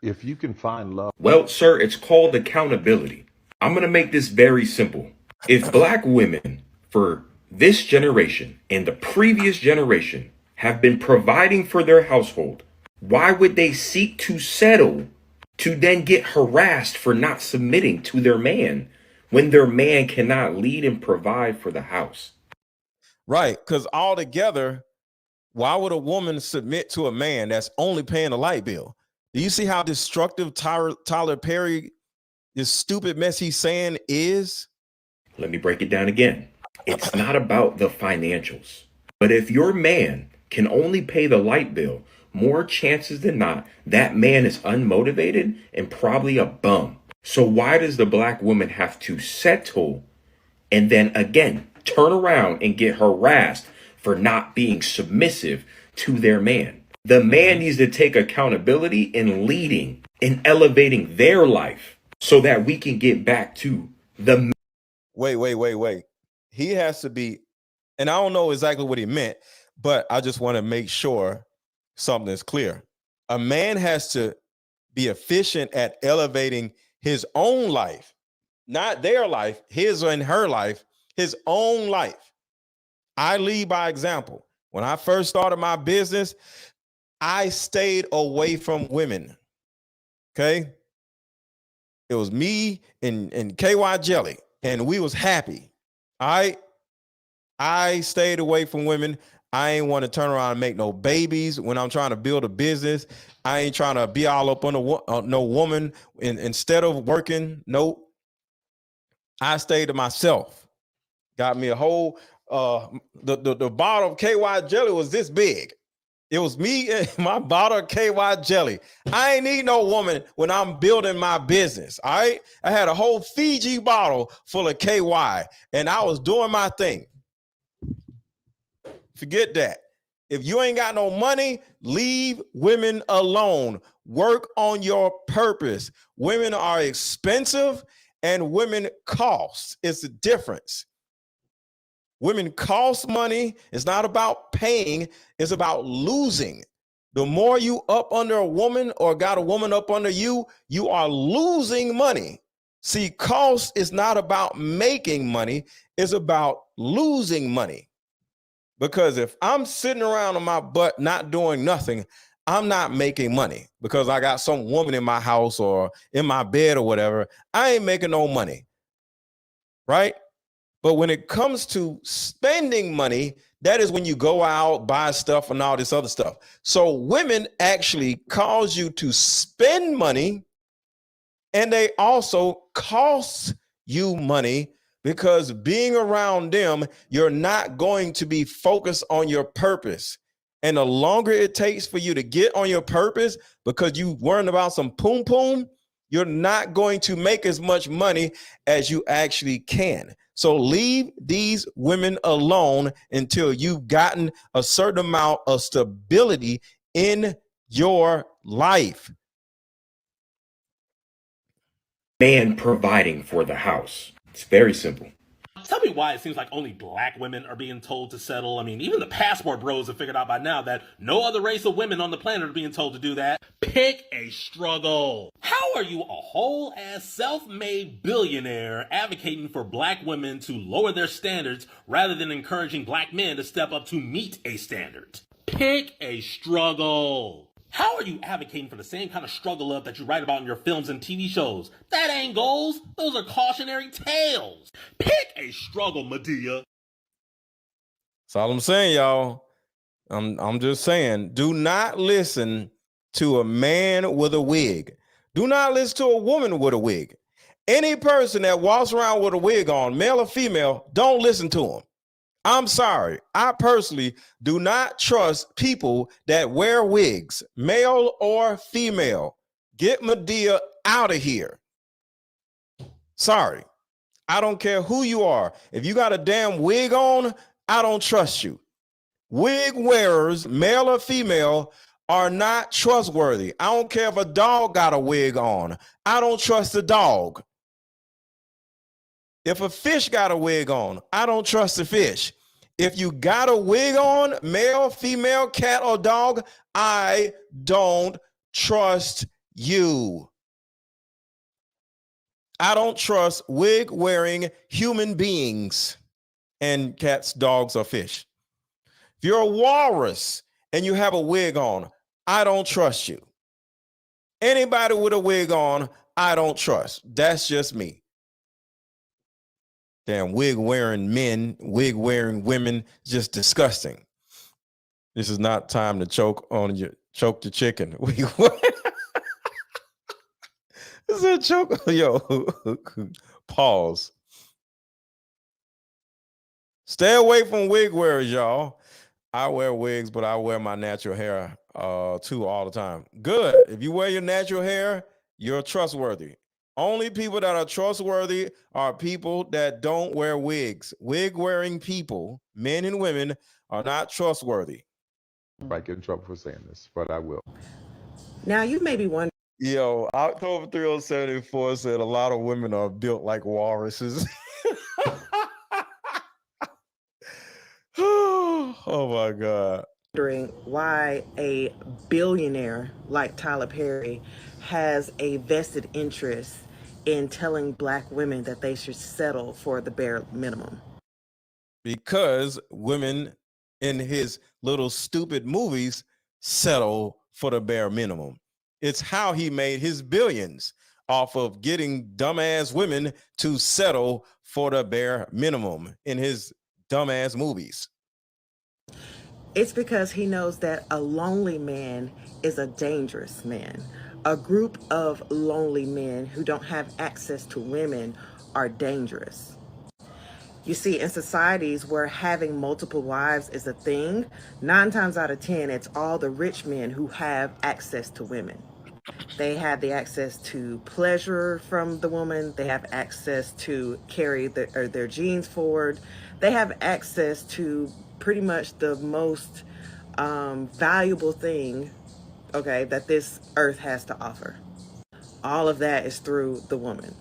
if you can find love. Well, sir, it's called accountability. I'm going to make this very simple. If black women for this generation and the previous generation have been providing for their household, why would they seek to settle to then get harassed for not submitting to their man when their man cannot lead and provide for the house? Right, because altogether, why would a woman submit to a man that's only paying a light bill? Do you see how destructive Tyler Perry, this stupid mess he's saying is? Let me break it down again. It's not about the financials. But if your man can only pay the light bill, more chances than not, that man is unmotivated and probably a bum. So why does the black woman have to settle and then again turn around and get harassed for not being submissive to their man? The man needs to take accountability in leading and elevating their life so that we can get back to the... Wait. He has to be, and I don't know exactly what he meant, but I just want to make sure something is clear. A man has to be efficient at elevating his own life, not their life, his and her life, his own life. I lead by example. When I first started my business, I stayed away from women. Okay. It was me and KY Jelly, and we was happy. I stayed away from women. I ain't want to turn around and make no babies when I'm trying to build a business. I ain't trying to be all up on no woman instead of working. Nope. I stayed to myself. Got me a whole, the bottle of KY Jelly was this big. It was me and my bottle of KY jelly. I ain't need no woman when I'm building my business. All right. I had a whole Fiji bottle full of KY and I was doing my thing. Forget that. If you ain't got no money, leave women alone. Work on your purpose. Women are expensive and women cost. It's a difference. Women cost money. It's not about paying. It's about losing. The more you up under a woman or got a woman up under you, you are losing money. See, cost is not about making money. It's about losing money. Because if I'm sitting around on my butt not doing nothing, I'm not making money because I got some woman in my house or in my bed or whatever. I ain't making no money, right? But when it comes to spending money, that is when you go out, buy stuff and all this other stuff. So women actually cause you to spend money and they also cost you money because being around them, you're not going to be focused on your purpose. And the longer it takes for you to get on your purpose because you worrying about some poom poom, you're not going to make as much money as you actually can. So leave these women alone until you've gotten a certain amount of stability in your life. Man providing for the house. It's very simple. Tell me why it seems like only black women are being told to settle. I mean, even the passport bros have figured out by now that no other race of women on the planet are being told to do that. Pick a struggle. How are you, a whole ass self-made billionaire, advocating for black women to lower their standards rather than encouraging black men to step up to meet a standard? Pick a struggle. How are you advocating for the same kind of struggle up that you write about in your films and TV shows? That ain't goals. Those are cautionary tales. Pick a struggle, Medea. That's all I'm saying, y'all. I'm just saying, do not listen to a man with a wig. Do not listen to a woman with a wig. Any person that walks around with a wig on, male or female, don't listen to him. I'm sorry. I personally do not trust people that wear wigs, male or female. Get Medea out of here. Sorry. I don't care who you are. If you got a damn wig on, I don't trust you. Wig wearers, male or female, are not trustworthy. I don't care if a dog got a wig on. I don't trust the dog. If a fish got a wig on, I don't trust the fish. If you got a wig on, male, female, cat, or dog, I don't trust you. I don't trust wig-wearing human beings and cats, dogs, or fish. If you're a walrus and you have a wig on, I don't trust you. Anybody with a wig on, I don't trust. That's just me. Damn wig-wearing men, wig-wearing women, just disgusting. This is not time to choke the chicken. This is a choke. Yo, pause. Stay away from wig wearers, y'all. I wear wigs, but I wear my natural hair too all the time. Good. If you wear your natural hair, you're trustworthy. Only people that are trustworthy are people that don't wear wigs. Wig-wearing people, men and women, are not trustworthy. I might get in trouble for saying this, but I will. Now, you may be wondering. Yo, October 3074 said a lot of women are built like walruses. Oh my God. Wondering why a billionaire like Tyler Perry has a vested interest in telling black women that they should settle for the bare minimum. Because women in his little stupid movies settle for the bare minimum. It's how he made his billions, off of getting dumbass women to settle for the bare minimum in his dumbass movies. It's because he knows that a lonely man is a dangerous man. A group of lonely men who don't have access to women are dangerous. You see, in societies where having multiple wives is a thing, 9 times out of 10, it's all the rich men who have access to women. They have the access to pleasure from the woman. They have access to carry their genes forward. They have access to pretty much the most valuable thing, okay, that this earth has to offer. All of that is through the woman.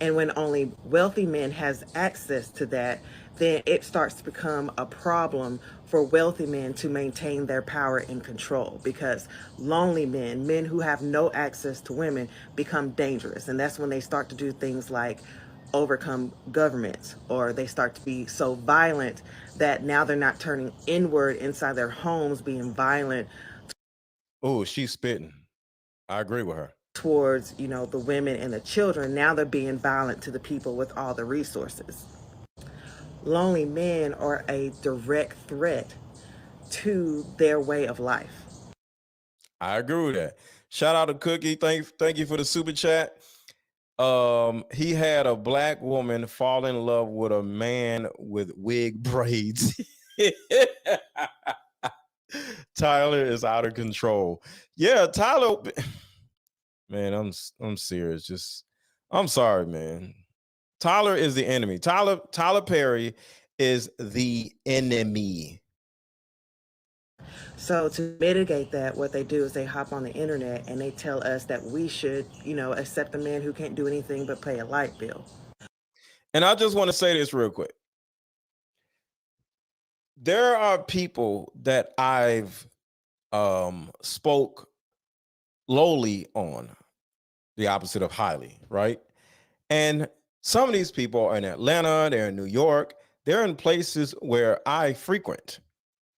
And when only wealthy men has access to that, then it starts to become a problem for wealthy men to maintain their power and control, because lonely men, men who have no access to women, become dangerous. And that's when they start to do things like overcome governments, or they start to be so violent that now they're not turning inward inside their homes, being violent. Oh, she's spitting. I agree with her. Towards, you know, the women and the children. Now they're being violent to the people with all the resources. Lonely men are a direct threat to their way of life. I agree with that. Shout out to Cookie. Thank you for the super chat. He had a black woman fall in love with a man with wig braids. Tyler is out of control. Yeah, Tyler. Man, I'm serious. I'm sorry, man. Tyler is the enemy. Tyler Perry is the enemy. So to mitigate that, what they do is they hop on the internet and they tell us that we should, you know, accept a man who can't do anything but pay a light bill. And I just want to say this real quick. There are people that I've spoke lowly on, the opposite of highly, right? And some of these people are in Atlanta, they're in New York, they're in places where I frequent.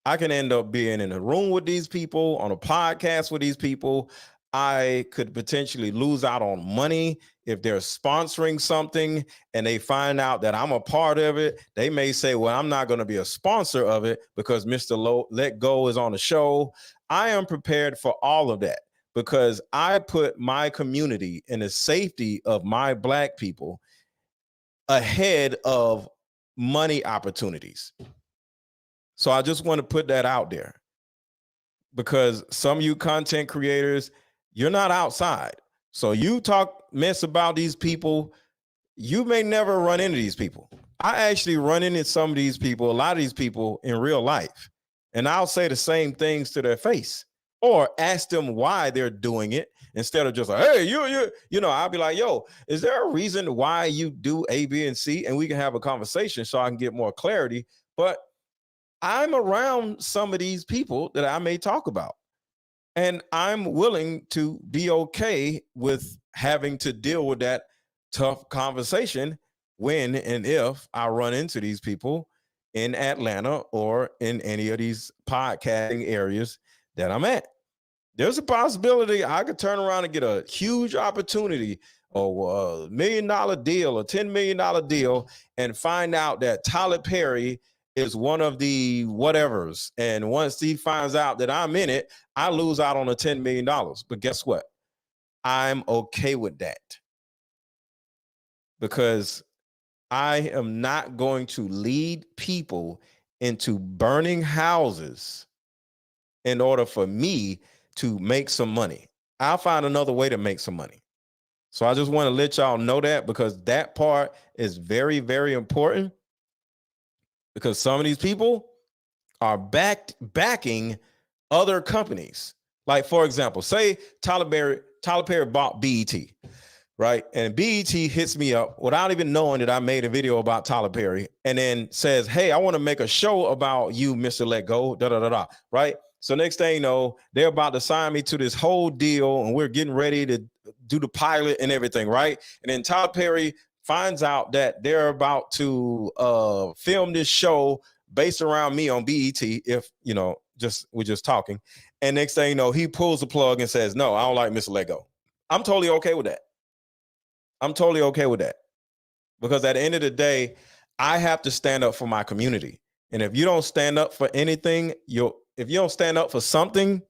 I can end up being in a room with these people, on a podcast with these people. I could potentially lose out on money if they're sponsoring something and they find out that I'm a part of it. They may say, well, I'm not going to be a sponsor of it because MrLetGo is on the show. I am prepared for all of that because I put my community and the safety of my black people ahead of money opportunities. So I just want to put that out there because some of you content creators, you're not outside. So you talk mess about these people, you may never run into these people. I actually run into some of these people, a lot of these people in real life, and I'll say the same things to their face or ask them why they're doing it instead of just like, hey, you know, I'll be like, yo, is there a reason why you do A, B, and C? And we can have a conversation so I can get more clarity. But I'm around some of these people that I may talk about, and I'm willing to be okay with having to deal with that tough conversation when and if I run into these people in Atlanta or in any of these podcasting areas that I'm at. There's a possibility I could turn around and get a huge opportunity or $1 million deal, a $10 million deal, and find out that Tyler Perry is one of the whatevers. And once he finds out that I'm in it, I lose out on the $10 million. But guess what? I'm okay with that because I am not going to lead people into burning houses in order for me to make some money. I'll find another way to make some money. So I just want to let y'all know that because that part is very, very important because some of these people are backing other companies. Like, for example, say Tyler Perry bought BET, right? And BET hits me up without even knowing that I made a video about Tyler Perry and then says, hey, I want to make a show about you, MrLetGo, right? So next thing you know, they're about to sign me to this whole deal and we're getting ready to do the pilot and everything, right? And then Tyler Perry finds out that they're about to film this show based around me on BET, if, you know, we're just talking. And next thing you know, he pulls the plug and says, no, I don't like MrLetGo. I'm totally okay with that. I'm totally okay with that. Because at the end of the day, I have to stand up for my community. And if you don't stand up for anything, if you don't stand up for something,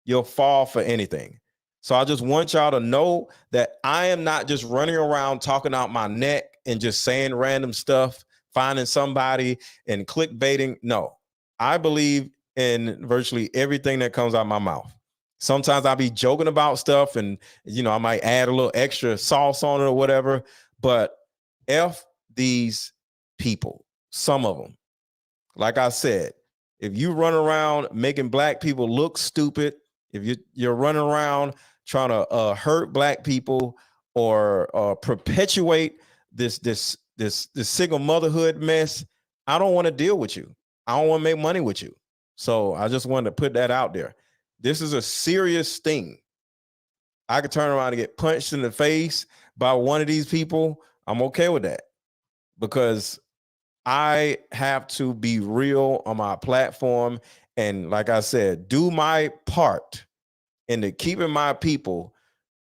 you'll fall for anything. So I just want y'all to know that I am not just running around talking out my neck and just saying random stuff finding somebody and clickbaiting. No, I believe in virtually everything that comes out of my mouth. Sometimes I'll be joking about stuff and, I might add a little extra sauce on it or whatever, but F these people, some of them. Like I said, if you run around making black people look stupid, if you're running around trying to hurt black people or perpetuate this single motherhood mess, I don't want to deal with you. I don't want to make money with you. So I just wanted to put that out there. This is a serious thing. I could turn around and get punched in the face by one of these people. I'm okay with that because I have to be real on my platform. And like I said, do my part into keeping my people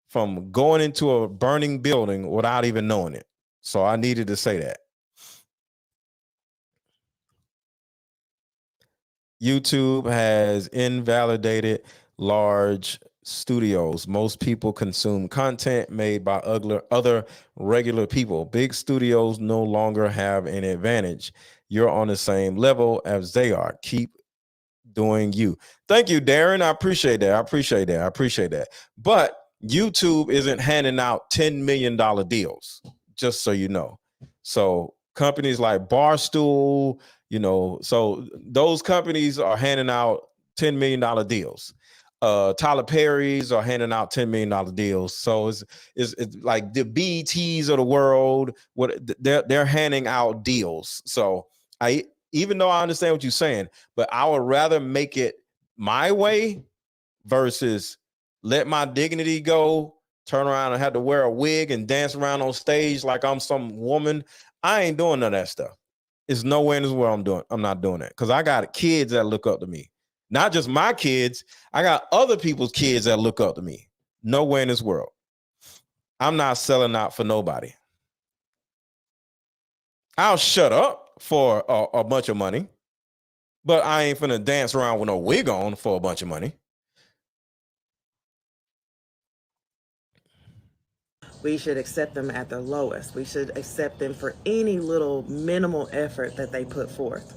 from going into a burning building without even knowing it. So I needed to say that. YouTube has invalidated large studios. Most people consume content made by other regular people. Big studios no longer have an advantage. You're on the same level as they are. Keep doing you. Thank you, Darren. I appreciate that. But YouTube isn't handing out $10 million deals, just so you know. So companies like Barstool, so those companies are handing out $10 million deals. Tyler Perry's are handing out $10 million deals. So it's like the BETs of the world, they're handing out deals. So even though I understand what you're saying, but I would rather make it my way versus let my dignity go, turn around and have to wear a wig and dance around on stage like I'm some woman. I ain't doing none of that stuff. It's nowhere in this world I'm not doing that because I got kids that look up to me. Not just my kids. I got other people's kids that look up to me. Nowhere in this world. I'm not selling out for nobody. I'll shut up for a bunch of money, but I ain't finna dance around with no wig on for a bunch of money. We should accept them at their lowest. We should accept them for any little minimal effort that they put forth.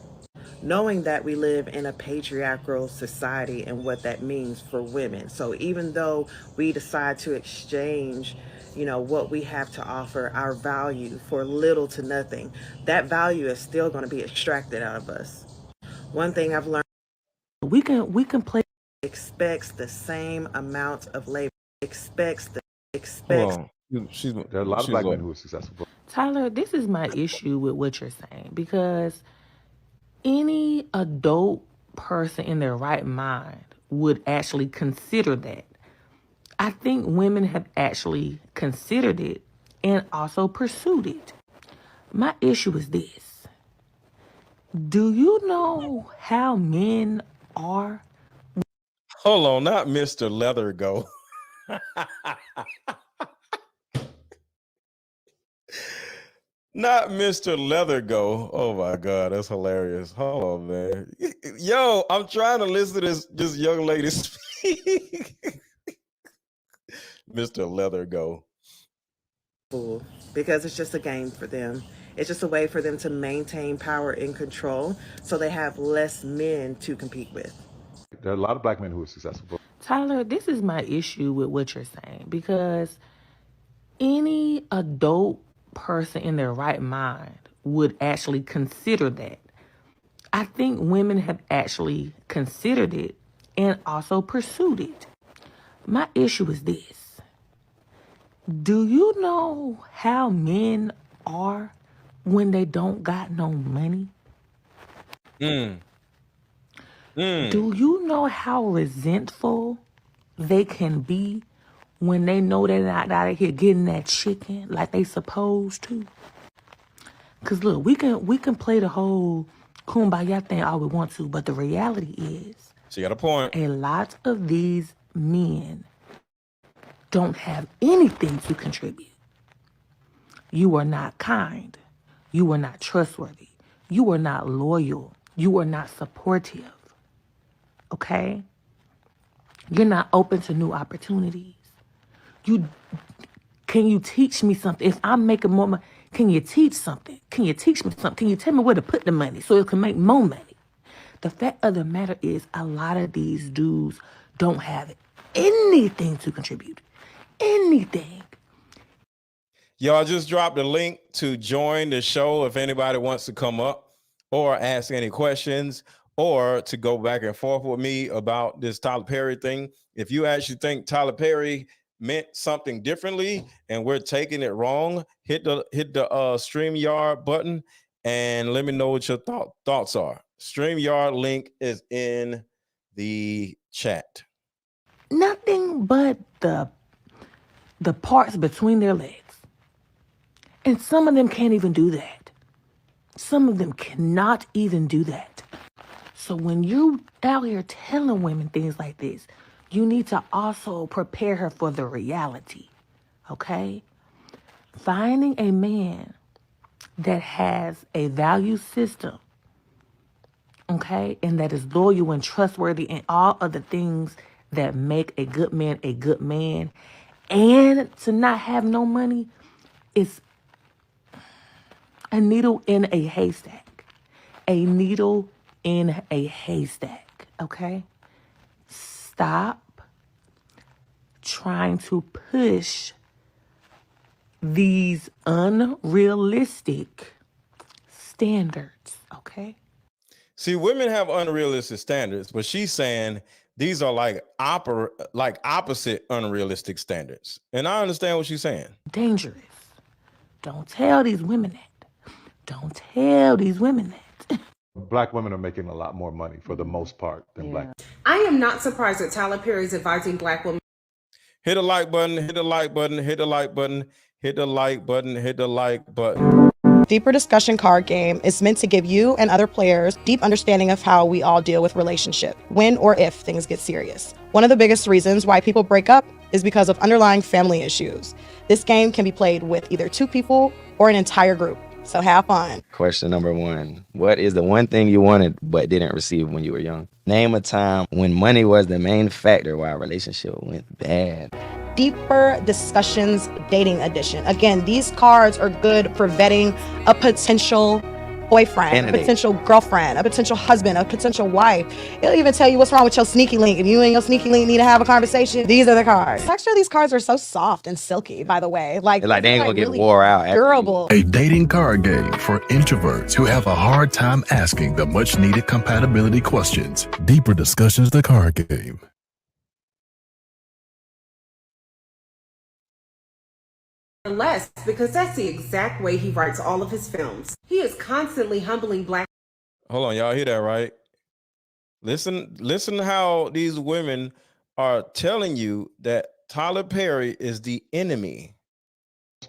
Knowing that we live in a patriarchal society and what that means for women. So even though we decide to exchange, what we have to offer, our value for little to nothing, that value is still going to be extracted out of us. One thing I've learned, we can play expects the same amount of labor, expects. There are a lot of black men who are successful. Tyler, this is my issue with what you're saying, because any adult person in their right mind would actually consider that. I think women have actually considered it and also pursued it. My issue is this. Do you know how men are? Hold on, not MrLetGo. Not MrLetGo. Oh my God, that's hilarious. Hold on, man. Yo, I'm trying to listen to this young lady speak. MrLetGo. Because it's just a game for them. It's just a way for them to maintain power and control so they have less men to compete with. There are a lot of black men who are successful. Tyler, this is my issue with what you're saying, because any adult person in their right mind would actually consider that. I think women have actually considered it and also pursued it. My issue is this. Do you know how men are when they don't got no money? Do you know how resentful they can be when they know they're not out of here getting that chicken like they supposed to? Because look, we can play the whole kumbaya thing all we want to, but the reality is, she got a point. A lot of these men don't have anything to contribute. You are not kind. You are not trustworthy. You are not loyal. You are not supportive. Okay? You're not open to new opportunities. Can you teach me something? If I'm making more money, Can you teach something? Can you teach me something? Can you tell me where to put the money so it can make more money? The fact of the matter is a lot of these dudes don't have anything to contribute. Anything. Y'all just dropped a link to join the show if anybody wants to come up or ask any questions or to go back and forth with me about this Tyler Perry thing. If you actually think Tyler Perry meant something differently and we're taking it wrong, hit the StreamYard button and let me know what your thoughts are. StreamYard link is in the chat. Nothing but the parts between their legs. And some of them can't even do that. Some of them cannot even do that. So when you out here telling women things like this, you need to also prepare her for the reality, okay? Finding a man that has a value system, okay, and that is loyal and trustworthy and all of the things that make a good man, and to not have no money is a needle in a haystack. A needle in a haystack, okay? Stop trying to push these unrealistic standards, okay? See, women have unrealistic standards, but she's saying these are like opposite unrealistic standards. And I understand what she's saying. Dangerous. Don't tell these women that. Don't tell these women that. Black women are making a lot more money for the most part than black. I am not surprised that Tyler Perry is advising black women. Hit the like button, hit the like button, hit the like button, hit the like button, hit the like button. Deeper Discussion card game is meant to give you and other players deep understanding of how we all deal with relationship, when or if things get serious. One of the biggest reasons why people break up is because of underlying family issues. This game can be played with either 2 people or an entire group. So have fun. Question number 1. What is the one thing you wanted but didn't receive when you were young? Name a time when money was the main factor why a relationship went bad. Deeper Discussions Dating Edition. Again, these cards are good for vetting a potential boyfriend, a potential girlfriend, a potential husband, a potential wife. It'll even tell you what's wrong with your sneaky link. If you and your sneaky link need to have a conversation, these are the cards. Actually, these cards are so soft and silky, by the way. Like they ain't gonna really get wore out. Durable. A dating card game for introverts who have a hard time asking the much needed compatibility questions. Deeper Discussions, the card game. Less, because that's the exact way he writes all of his films. He is constantly humbling black. Hold on, y'all hear that, right? Listen how these women are telling you that Tyler Perry is the enemy.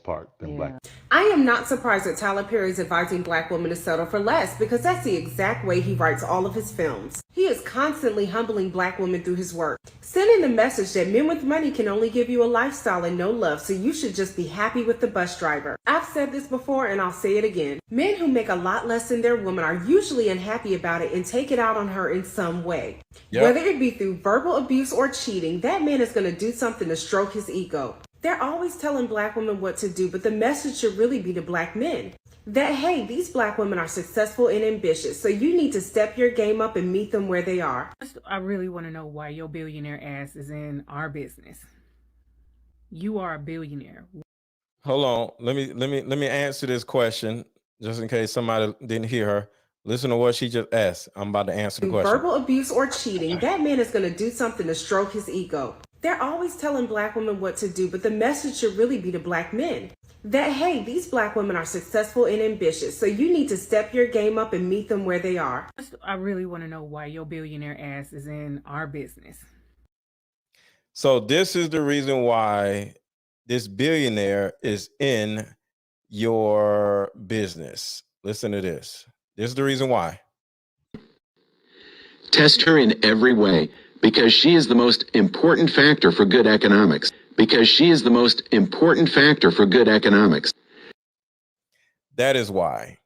Part than black. I am not surprised that Tyler Perry is advising black women to settle for less, because that's the exact way he writes all of his films. He is constantly humbling black women through his work, sending the message that men with money can only give you a lifestyle and no love, so you should just be happy with the bus driver. I've said this before and I'll say it again. Men who make a lot less than their woman are usually unhappy about it and take it out on her in some way. Yep. Whether it be through verbal abuse or cheating, that man is going to do something to stroke his ego. They're always telling black women what to do, but the message should really be to black men that, hey, these black women are successful and ambitious, so you need to step your game up and meet them where they are. I really want to know why your billionaire ass is in our business. You are a billionaire. Hold on, let me answer this question just in case somebody didn't hear her. Listen to what she just asked. I'm about to answer the question. Verbal abuse or cheating, that man is going to do something to stroke his ego. They're always telling black women what to do, but the message should really be to black men that, hey, these black women are successful and ambitious, so you need to step your game up and meet them where they are. I really want to know why your billionaire ass is in our business. So this is the reason why this billionaire is in your business. Listen to this. This is the reason why. Test her in every way, because she is the most important factor for good economics. Because she is the most important factor for good economics. That is why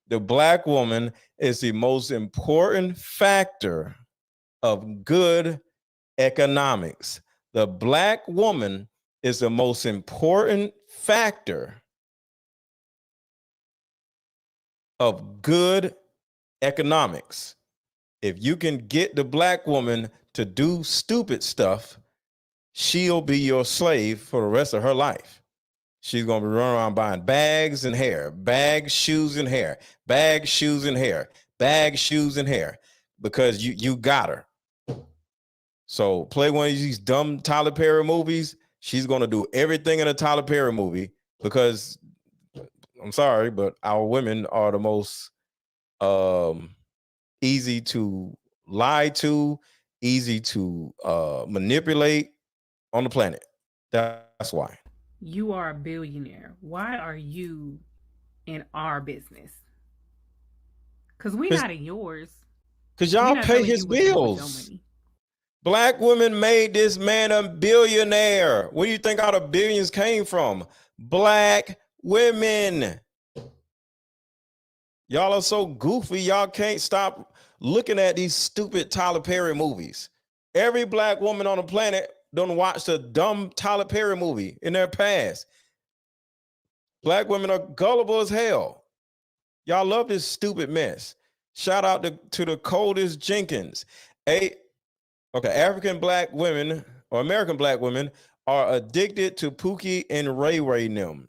the black woman is the most important factor of good economics. The black woman is the most important factor of good economics. If you can get the black woman to do stupid stuff, she'll be your slave for the rest of her life. She's going to be running around buying bags and hair, bags, shoes, and hair, bags, shoes, and hair, bags, shoes, and hair, because you got her. So play one of these dumb Tyler Perry movies. She's going to do everything in a Tyler Perry movie because, I'm sorry, but our women are the most easy to lie to, easy to manipulate on the planet. That's why. You are a billionaire. Why are you in our business? Because we're not in yours. Because y'all pay his bills. Black women made this man a billionaire. Where do you think all the billions came from? Black women. Y'all are so goofy. Y'all can't stop looking at these stupid Tyler Perry movies. Every black woman on the planet don't watch the dumb Tyler Perry movie in their past. Black women are gullible as hell. Y'all love this stupid mess. Shout out to the Coldest Jenkins. African black women or American black women are addicted to Pookie and Ray Ray them.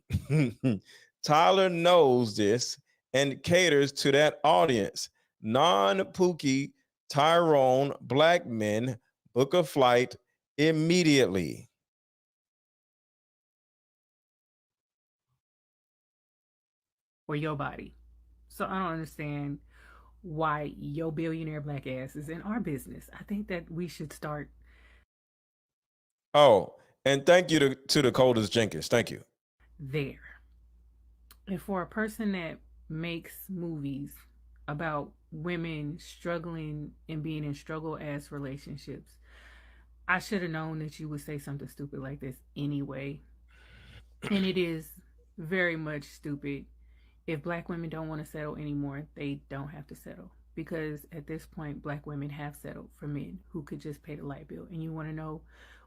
Tyler knows this and caters to that audience. Non-Pookie, Tyrone, black men book a flight immediately. Or your body. So I don't understand why your billionaire black ass is in our business. I think that we should start. Oh, and thank you to the Coldest Jenkins. Thank you. There. And for a person that makes movies about women struggling and being in struggle ass relationships, I should have known that you would say something stupid like this anyway. And it is very much stupid. If black women don't want to settle anymore, they don't have to settle. Because at this point, black women have settled for men who could just pay the light bill. And you want to know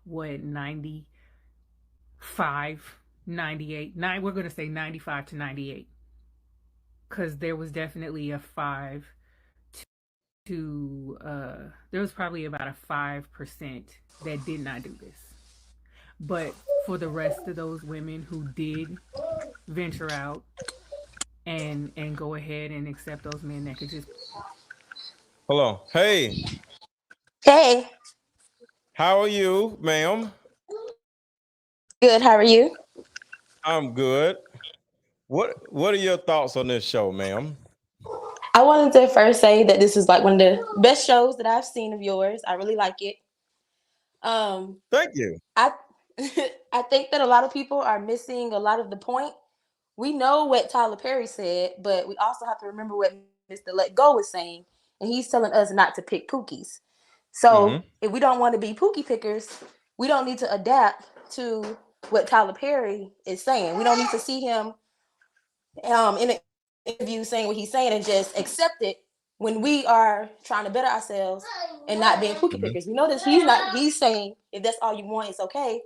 what 95, 98, we're going to say 95 to 98. Because there was definitely a 5 to, there was probably about a 5% that did not do this. But for the rest of those women who did venture out and go ahead and accept those men that could just. Hello. Hey. Hey. How are you, ma'am? Good. How are you? I'm good. What are your thoughts on this show, ma'am? I wanted to first say that this is like one of the best shows that I've seen of yours. I really like it. Thank you. I I think that a lot of people are missing a lot of the point. We know what Tyler Perry said, but we also have to remember what MrLetGo was saying, and he's telling us not to pick Pookies. So if we don't want to be Pookie pickers, we don't need to adapt to what Tyler Perry is saying. We don't need to see him in an interview saying what he's saying and just accept it when we are trying to better ourselves and not being Pookie pickers. We know that he's saying if that's all you want, it's okay,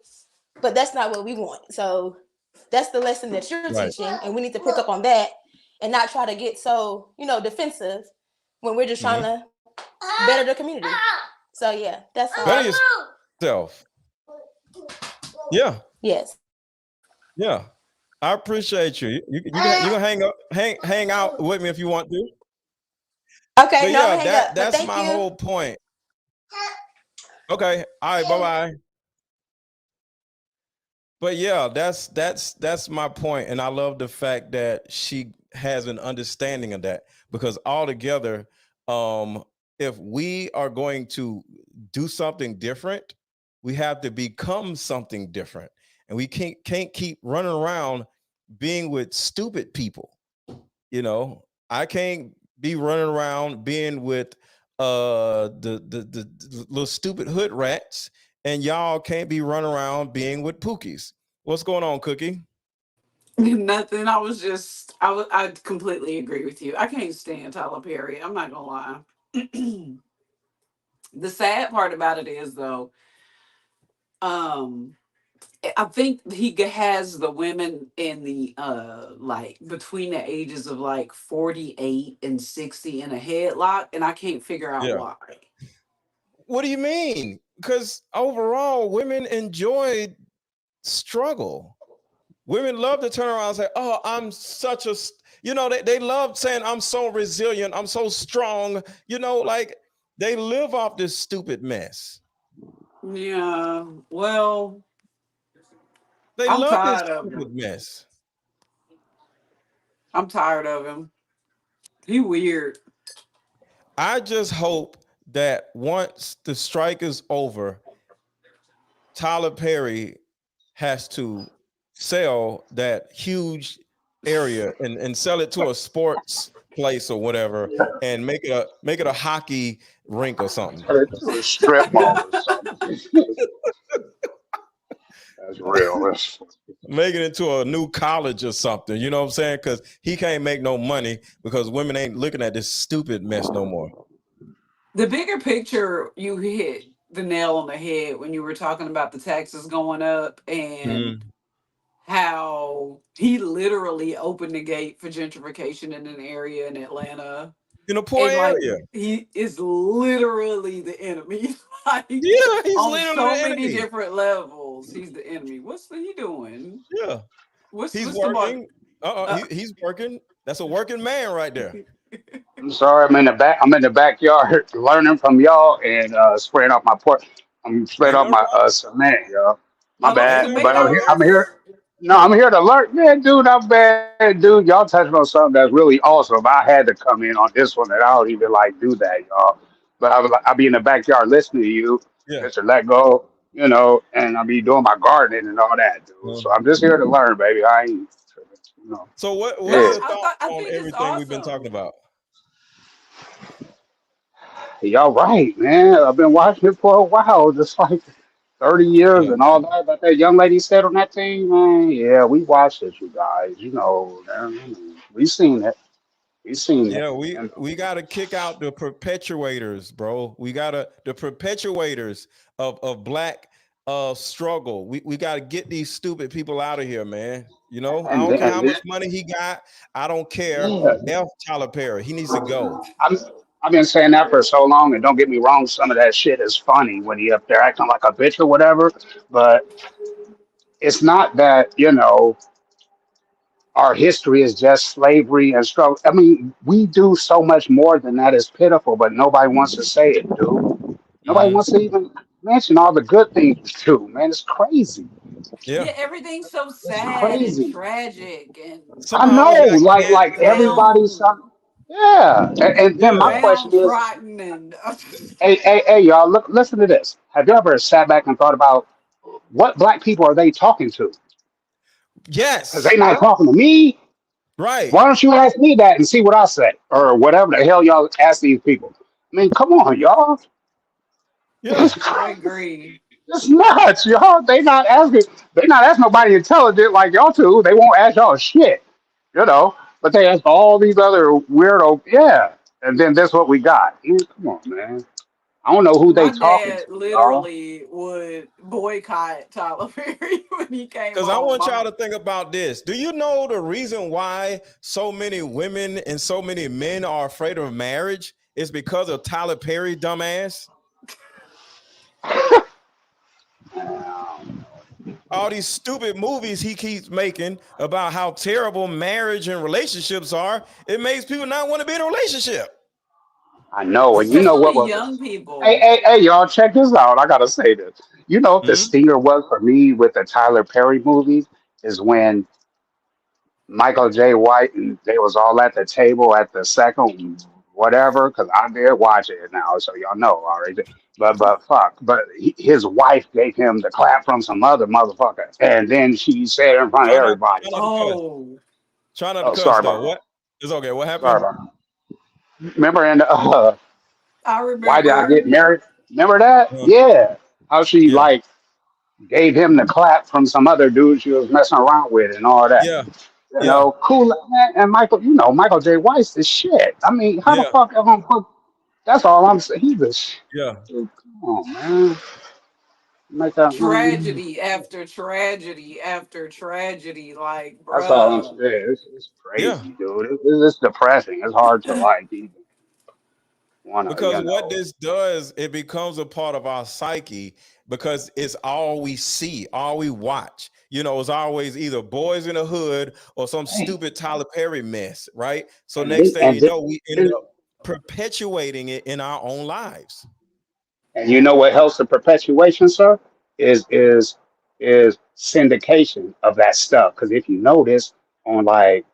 but that's not what we want. So that's the lesson that you're teaching, and we need to pick up on that and not try to get so, defensive when we're just trying to better the community. So yeah, that's all. Better yourself. Yeah. Yes. Yeah. I appreciate you. You can hang out with me if you want to. Okay, but no, yeah, hang up. that's my whole point. Okay. All right, bye-bye. But yeah, that's my point. And I love the fact that she has an understanding of that, because altogether, if we are going to do something different, we have to become something different. And we can't keep running around being with stupid people. I can't be running around being with the little stupid hood rats, and y'all can't be running around being with Pookies. What's going on, Cookie? Nothing. I completely agree with you. I can't stand Tyler Perry. I'm not gonna lie. The sad part about it is though, I think he has the women in the like between the ages of like 48 and 60 in a headlock, and I can't figure out Yeah. why. What do you mean? Because overall, women enjoy struggle. Women love to turn around and say, "Oh, I'm such a," they love saying, "I'm so resilient, I'm so strong." Like they live off this stupid mess. Yeah, well, They I'm love this tired of stupid him. mess. I'm tired of him. He weird. I just hope that once the strike is over, Tyler Perry has to sell that huge area and sell it to a sports place or whatever, and make it a hockey rink or something. Turn it to a strip mall or something. That's real. Make it into a new college or something. You know what I'm saying? Because he can't make no money because women ain't looking at this stupid mess no more. The bigger picture, you hit the nail on the head when you were talking about the taxes going up and how he literally opened the gate for gentrification in an area in Atlanta. In a poor And like area. he is literally the enemy. Like, Yeah, he's on literally so the many enemy. different levels. He's the enemy. What's he doing? Yeah. What's He's the mark? working. He's working. That's a working man right there. I'm sorry, I'm in the back. I'm in the backyard learning from y'all and spraying off my porch. I'm spraying Ain't off nothing my wrong. cement, y'all. My Are those bad, Ain't nothing but wrong tomatoes? I'm here. No, I'm here to learn. Yeah, dude, I'm bad, dude. Y'all touched on something that's really awesome. I had to come in on this one, and I don't even like do that, y'all. But I'll be in the backyard listening to you, Yeah. MrLetGo, and I'll be doing my gardening and all that, dude. So I'm just here to learn, baby. I ain't, So what are yeah. your thoughts I on think it's everything we've been talking awesome. about? Y'all right, man. I've been watching it for a while, just like 30 years Yeah. and all that. But that young lady said on that thing, man, yeah, we watched it, you guys. Man, we seen it. We seen it. Yeah, we got to kick out the perpetuators, bro. We got to the perpetuators of black struggle. We got to get these stupid people out of here, man. I And don't then, care how much money he got. I don't care. yeah, F Tyler Perry. He needs to go. I'm, I've been saying that for so long, and don't get me wrong, some of that shit is funny when he up there acting like a bitch or whatever. But it's not that, our history is just slavery and struggle. I mean, we do so much more than that. It's pitiful, but nobody wants to say it, dude. Nobody Hmm. wants to even mention all the good things we do, man. It's crazy. Yeah. Yeah, everything's so It's sad and crazy. tragic, and I Somehow know, we got like cancer. everybody's yeah. And then my Yeah. question is, downtrodden, and hey, y'all, look, listen to this. Have you ever sat back and thought about what black people are they talking to? Because they Yes. not talking to me. Right. Why don't you ask me that and see what I say, or whatever the hell y'all ask these people? I mean, come on, y'all. Yeah. I agree. It's nuts, y'all. They not asking. They not asking nobody intelligent like y'all two. They won't ask y'all shit, But they ask all these other weirdo, yeah. And then that's what we got. Come on, man. I don't know who they My talking dad to, y'all. literally would boycott Tyler Perry when he came Because I home. want y'all to think about this. Do you know the reason why so many women and so many men are afraid of marriage is because of Tyler Perry, dumbass? All these stupid movies he keeps making about how terrible marriage and relationships are, it makes people not want to be in a relationship. I know, and you know what Especially was young the hey, people. hey, hey, y'all, check this out. I gotta say this. You know what the Mhm. stinger was for me with the Tyler Perry movies is when Michael J. White and they was all at the table at the second whatever, because I did watch it now, so y'all know already. But fuck, his wife gave him the clap from some other motherfucker, and then she said in front of everybody. Try not to cuss. Oh, Try not to Oh, cuss sorry though. about What? that. It's okay. What Sorry happened? about that. Remember in I Why Did I remember. Get Married? Remember that? Uh, Yeah. How she yeah. like gave him the clap from some other dude she was messing around with and all that. Yeah. Yeah. Cool man. And Michael, Michael J. Weiss is shit. I mean, how the Yeah. fuck am I gonna put that's all I'm saying. He's a Yeah. come on, man. make that money. Tragedy after tragedy after tragedy. Like, That's all I'm bruh. saying. It's Yeah. crazy, dude. It's depressing. It's hard to like even wanna, Because you what know. this does, it becomes a part of our psyche because it's all we see, all we watch. You know, it's always either Boys in the Hood or some Hey, stupid Tyler Perry mess, right? So and next this, thing and you this, know, we end this, up perpetuating it in our own lives. and you know what helps the perpetuation, sir? Is syndication of that stuff. Because if you notice on like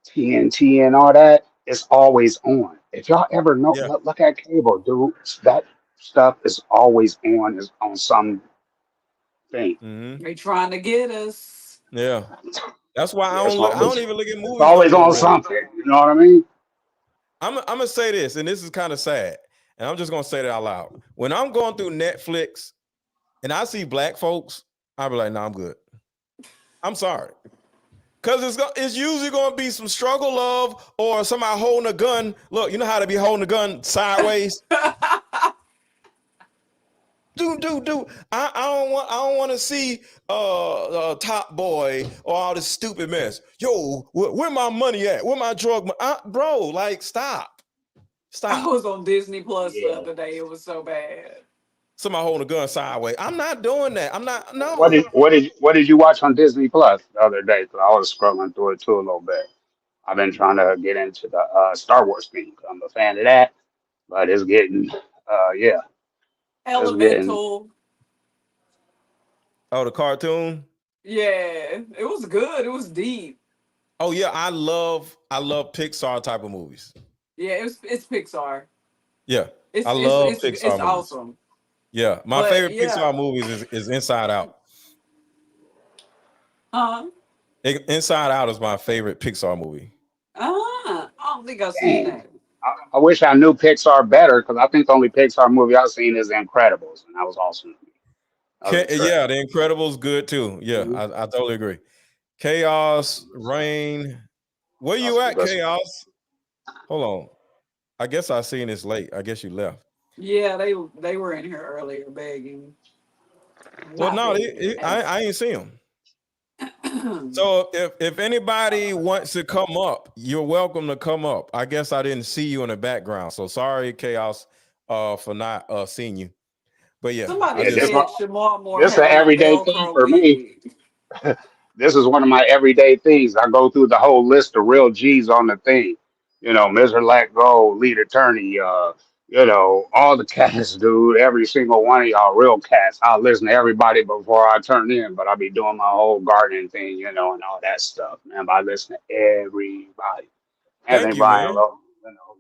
TNT and all that, it's always on. If y'all ever know, Yeah. look at cable, dude. That stuff is always on. Is on some thing. Mm-hmm. They trying to get us. Yeah. That's why Yeah, it's I don't always even look at it's movies always no on more. something. You know what I mean? I'm gonna say this, and this is kind of sad, and I'm just gonna say it out loud. When I'm going through Netflix and I see black folks, I'll be like, "No, nah, I'm good. I'm sorry." Because it's usually going to be some struggle of or somebody holding a gun. Look, you know how to be holding a gun sideways? do. I don't want to see Top Boy or all this stupid mess. Yo, where my money at? Where my drug bro, like stop. I was on Disney Plus the Yeah. other day. It was so bad. Somebody holding a gun sideways. I'm not doing that. I'm not, What no. did you watch on Disney Plus the other day? 'Cause I was scrolling through it too a little bit. I've been trying to get into the Star Wars thing. I'm a fan of that, but it's getting yeah, it's getting Elemental. Oh, the cartoon? Yeah, it was good. It was deep. Oh yeah, I love Pixar type of movies. Yeah, it's Pixar. Yeah, It's I it's love it's Pixar it's movies. awesome. Yeah, my But favorite yeah, Pixar movies is Inside Out. uh, Inside Out is my favorite Pixar movie. I don't think I've seen dang. that. I wish I knew Pixar better because I think the only Pixar movie I've seen is Incredibles, and that was awesome. That was a trip. Yeah, The Incredibles good too. Yeah, Mhm. I totally agree. Chaos, Rain. Where That's you some at, good stuff. Chaos? Hold on. I guess I seen this late. I guess you left. Yeah, they were in here earlier begging, Well, not no, begging, I ain't see him. So if anybody wants to come up, you're welcome to come up. I guess I didn't see you in the background, so sorry, Chaos, for not seeing you. But yeah, I Somebody Yeah, just said Shamar Moore this is an had on a everyday thing Velcro for me. wig. This is one of my everyday things. I go through the whole list of real G's on the thing. You know, MrLetGo, lead attorney, all the cats, dude. Every single one of y'all real cats. I'll listen to everybody before I turn in, but I'll be doing my whole gardening thing, and all that stuff, man. But I listen to everybody. thank Anthony you, Bryan, man.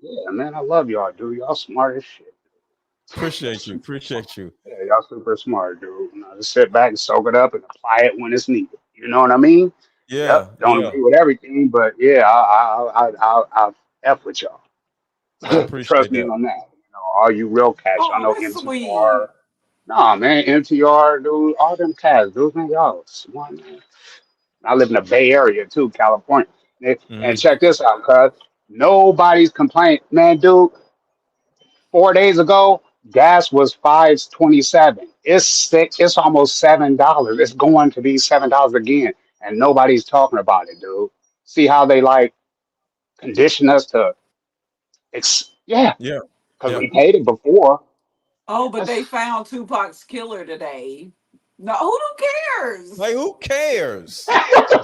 yeah, man, I love y'all, dude. Y'all smart as shit. Appreciate you. Appreciate you. Yeah, y'all super smart, dude. Just sit back and soak it up and apply it when it's needed. You know what I mean? Yeah, Yep. Don't yeah. agree with everything, but yeah, I'll f with y'all. I Trust appreciate me that. on that. All you real cats, y'all Oh, know that's sweet. MTR. Nah, man, MTR, dude. All them cats, dude, man, y'all smart, man. I live in the Bay Area too, California. And Mhm. check this out, cuz nobody's complaining, man, dude. 4 days ago, gas was 5.27. It's six. It's almost $7. It's going to be $7 again, and nobody's talking about it, dude. See how they like condition us to, yeah, Yeah, because yeah. we paid it before. Oh, but they That's found Tupac's killer today. No, who cares? Like, who cares?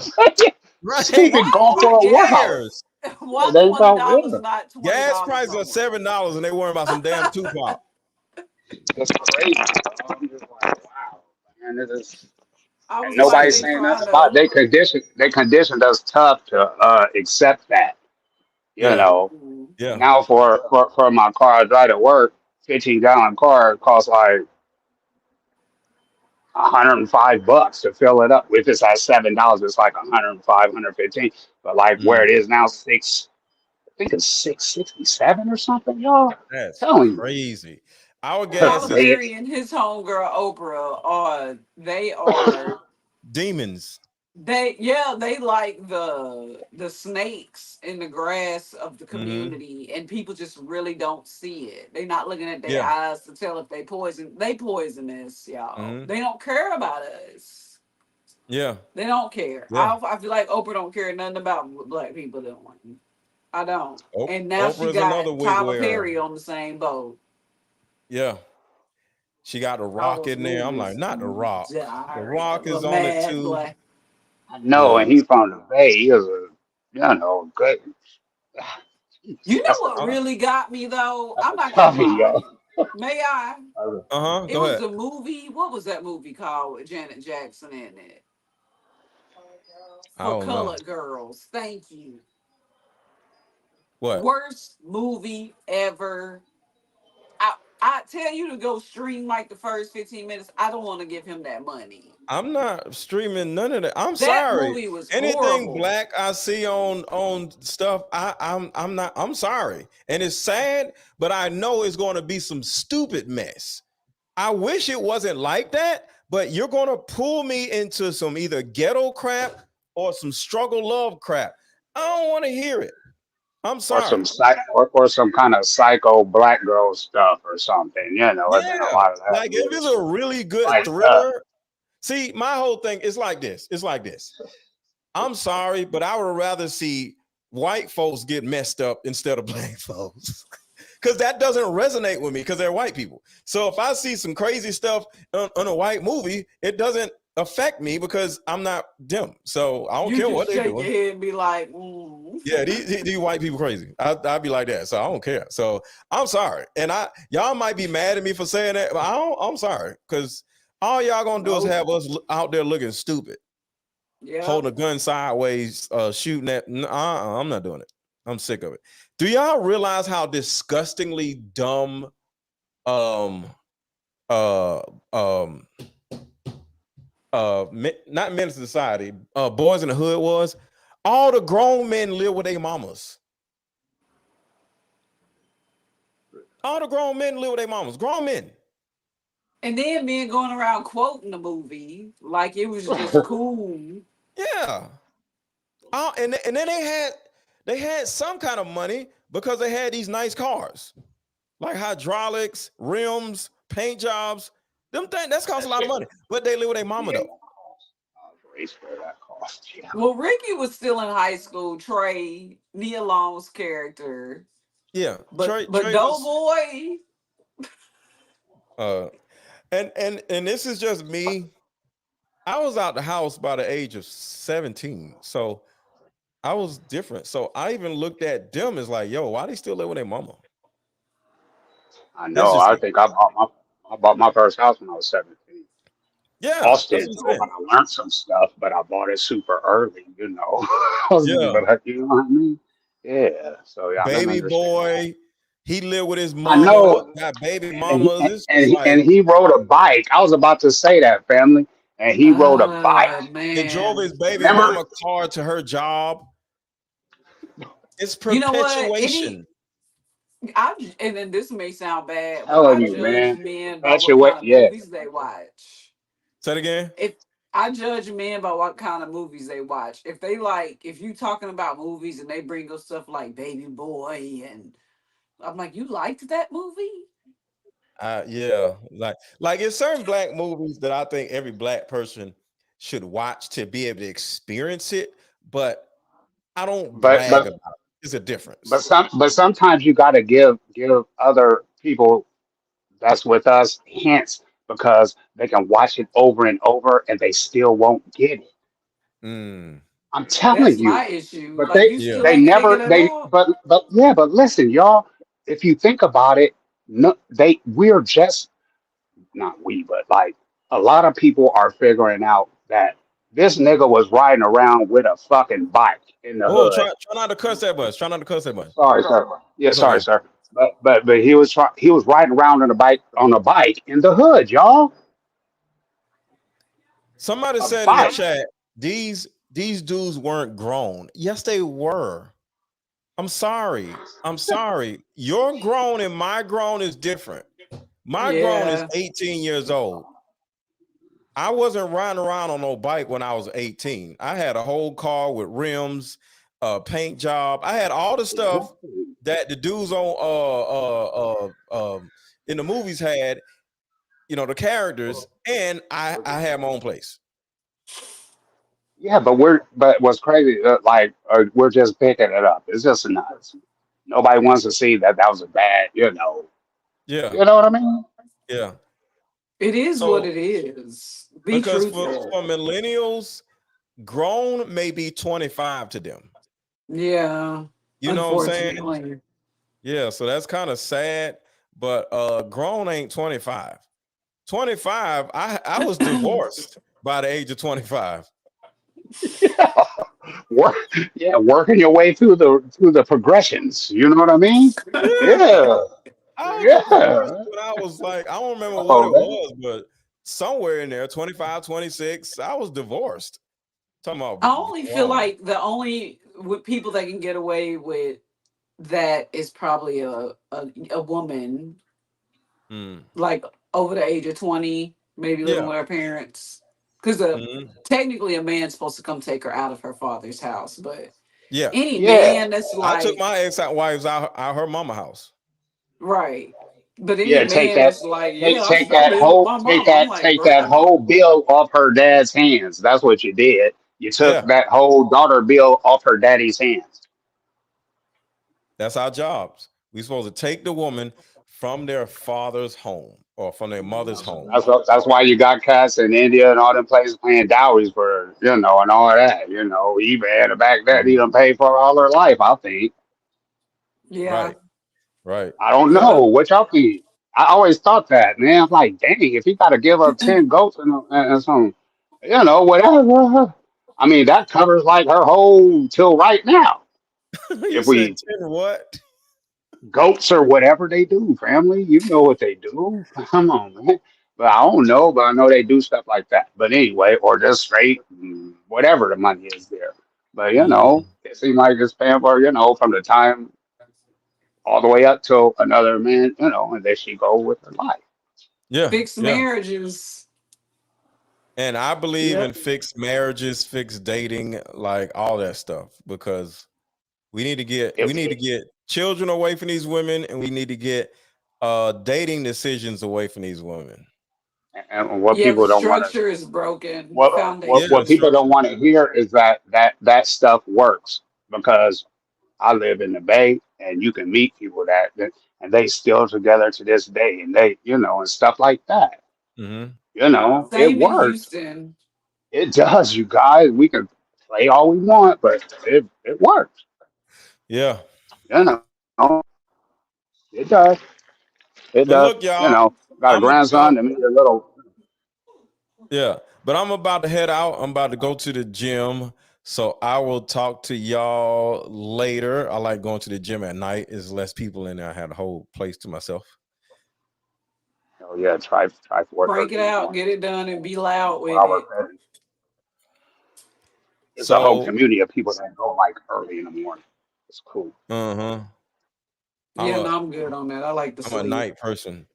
Steve Right? been Why going Who for a while. cares? Yeah, why they found $20, yeah. not Gas $20 prices are somewhere? $7, and they worry about some damn Tupac. It's crazy. Bro. I'm just like, wow, man. It is, I and was like, nobody's they saying nothing trying about it. to. They conditioned us tough to accept that. You Yeah, know, yeah. now for my car I drive to work, 15-gallon car costs like $105 to fill it up. If it's at $7, it's like 105, 115. But like where Mm, it is now, I think it's 667 or something, y'all. that's Telling crazy. Our gas Tyler is you. Perry and his homegirl Oprah they are demons. They like the snakes in the grass of the Mm-hmm. community, and people just really don't see it. They not looking at their Yeah. eyes to tell if they poison. They poisonous, y'all. Mm-hmm. They don't care about us. Yeah. They don't care. Yeah. I feel like Oprah don't care nothing about what black people doing. I don't. And now she Oprah is another got wig Tyler wearer. Perry on the same boat. Yeah. She got The All Rock those in there. I'm like, movies. not The Rock. The Diary Rock of a is on it Mad too. Black. I know, Yeah. and he's from the Bay. He was a, good. You know That's a what tough. really got me though? That's I'm a not gonna toughie, lie. yo. May I? Uh-huh. It Go was ahead. a movie. What was that movie called with Janet Jackson in it? I For don't know. Colored Girls. Thank you. What? Worst movie ever. I tell you to go stream like the first 15 minutes. I don't want to give him that money. I'm not streaming none of that. I'm That sorry. movie was Anything horrible. black I see on stuff, I'm not. I'm sorry, and it's sad, but I know it's going to be some stupid mess. I wish it wasn't like that, but you're going to pull me into some either ghetto crap or some struggle love crap. I don't want to hear it. I'm Or sorry. some or some kind of psycho black girl stuff or something. You know, there's been a Yeah, lot of that like if it's news. a really good Spiced up. thriller. See, my whole thing is like this. It's like this. I'm sorry, but I would rather see white folks get messed up instead of black folks. Because that doesn't resonate with me because they're white people. So if I see some crazy stuff on a white movie, it doesn't affect me because I'm not them. So I don't You care what just they're shake your doing. head and be like, Yeah, these white people crazy. I'd be like that. So I don't care. So I'm sorry. And y'all might be mad at me for saying that, but I'm sorry. Because all y'all gonna do is have us out there looking stupid. Yeah. Holding a gun sideways, shooting at. I'm not doing it. I'm sick of it. Do y'all realize how disgustingly dumb, not Men of Society, Boys in the Hood was? All the grown men live with their mamas. All the grown men live with their mamas. Grown men. and then men going around quoting the movie like it was just cool. Yeah. And then they had some kind of money because they had these nice cars. Like hydraulics, rims, paint jobs. Them things that's cost a lot of money. But they live with their mama though. Well, Ricky was still in high school. Trey, Nia Long's character. Yeah. But Trey Doughboy. And this is just me. I was out the house by the age of 17. So I was different. So I even looked at them as like, yo, why they still live with their mama? I That's know. just I me. think I bought my first house when I was 17. Yeah, Austin that's what I'm too, saying. when I learned some stuff, but I bought it super early, you know. Yeah. But you know what I mean? Yeah. So yeah, I don't Baby understand. boy, he lived with his I mama, know, got baby and he, mamas. It's just and, like and he rode a bike. I was about to say that, family. And he rode a bike. he drove his Man. baby Remember? mama car to her job. It's You know what? perpetuation. And then this may sound bad, but Telling I you, judge man. men by what Perpetuate. kind of Yeah. movies they watch. Say it again. If I judge men by what kind of movies they watch. If you talking about movies and they bring up stuff like Baby Boy, and I'm like, you liked that movie? Yeah, like it's certain black movies that I think every black person should watch to be able to experience it, but I don't But brag but about it. It's a but difference. sometimes you gotta give other people that's with us hints because they can watch it over and over and they still won't get it. Mm, I'm That's telling you. my issue. But Like you still yeah. ain't figured it out. but yeah, but listen, y'all, if you think about it, no, we're just not we, but like a lot of people are figuring out that this nigga was riding around with a fucking bike in the Oh, hood. try not to cuss that much. Try not to cuss that much. Sorry, sir. Yeah, It's sorry, okay. sir. But he was riding around on a bike in the hood, y'all. Somebody A said in the bike. chat, these dudes weren't grown. Yes, they were. I'm sorry. I'm sorry. Your grown and my grown is different. My grown is Yeah. 18 years old. I wasn't riding around on no bike when I was 18. I had a whole car with rims, paint job. I had all the stuff that the dudes on in the movies had, you know, the characters, and I had my own place. Yeah, but what's crazy, we're just picking it up. It's just nuts. Nobody wants to see that was a bad, Yeah. you know what I mean? Yeah. It is what So it is. Be because for truthful. millennials, grown may be 25 to them. Yeah. You know what I'm saying? Unfortunately. Yeah, so that's kind of sad, but grown ain't 25. 25, I was divorced by the age of 25. Working your way through the progressions. You know what I mean? Yeah, I was yeah. divorced when I was like, I don't remember what Oh it man. was, but somewhere in there, 25, 26, I was divorced. Talking about I only feel grown. like the only with people that can get away with that is probably a woman Mm. like over the age of 20, maybe living Yeah. with her parents. Because technically a man's supposed to come take her out of her father's house, but Yeah. any Yeah. man that's I took like my ex-wives out her mama house. right. But any Yeah, man that's like, yeah, take I that live with whole my mama. I'm like, take that bro. whole bill off her dad's hands. That's what you did. You took Yeah. that whole daughter bill off her daddy's hands. That's our jobs. We're supposed to take the woman from their father's home or from their mother's home. That's why you got cats in India and all them places paying dowries for, and all of that. EBay in the back that he done paid for all her life, I think. Yeah. Right. Right. I don't know. What y'all think? I always thought that, man. I'm like, dang, if he got to give up 10 goats and some, whatever. I mean, that covers like her whole till right now. You If said we 10 what? goats or whatever they do, family, you know what they do. Come on, man. But I don't know, but I know they do stuff like that. But anyway, or just straight, whatever the money is there. But, it seems like it's paying for, from the time all the way up till another man, and then she go with her life. Yeah. Fixed Yeah. marriages. And I believe in Yep. fixed marriages, fixed dating, like all that stuff, because we need to get children away from these women, and we need to get dating decisions away from these women. And what Yeah, the people don't want to, structure is broken. The what foundation. people don't want to hear is that stuff works because I live in the Bay, and you can meet people and they still together to this day, and they, and stuff like that. Mm-hmm. It Same in works. Houston. It does, you guys. We can play all we want, but it works. Yeah. You know, it does. It But does. look, y'all, Got a I'm grandson and me a little. yeah, but I'm about to head out. I'm about to go to the gym. So I will talk to y'all later. I like going to the gym at night. There's less people in there. I had a whole place to myself. Oh yeah, try 4:30 Break it in the out, morning. get it done, and be loud with 4 hour it. credit. It's a whole So community of people that go like early in the morning. It's cool. I'm Yeah, a no, I'm good on that. I like to I'm a sleep. night person.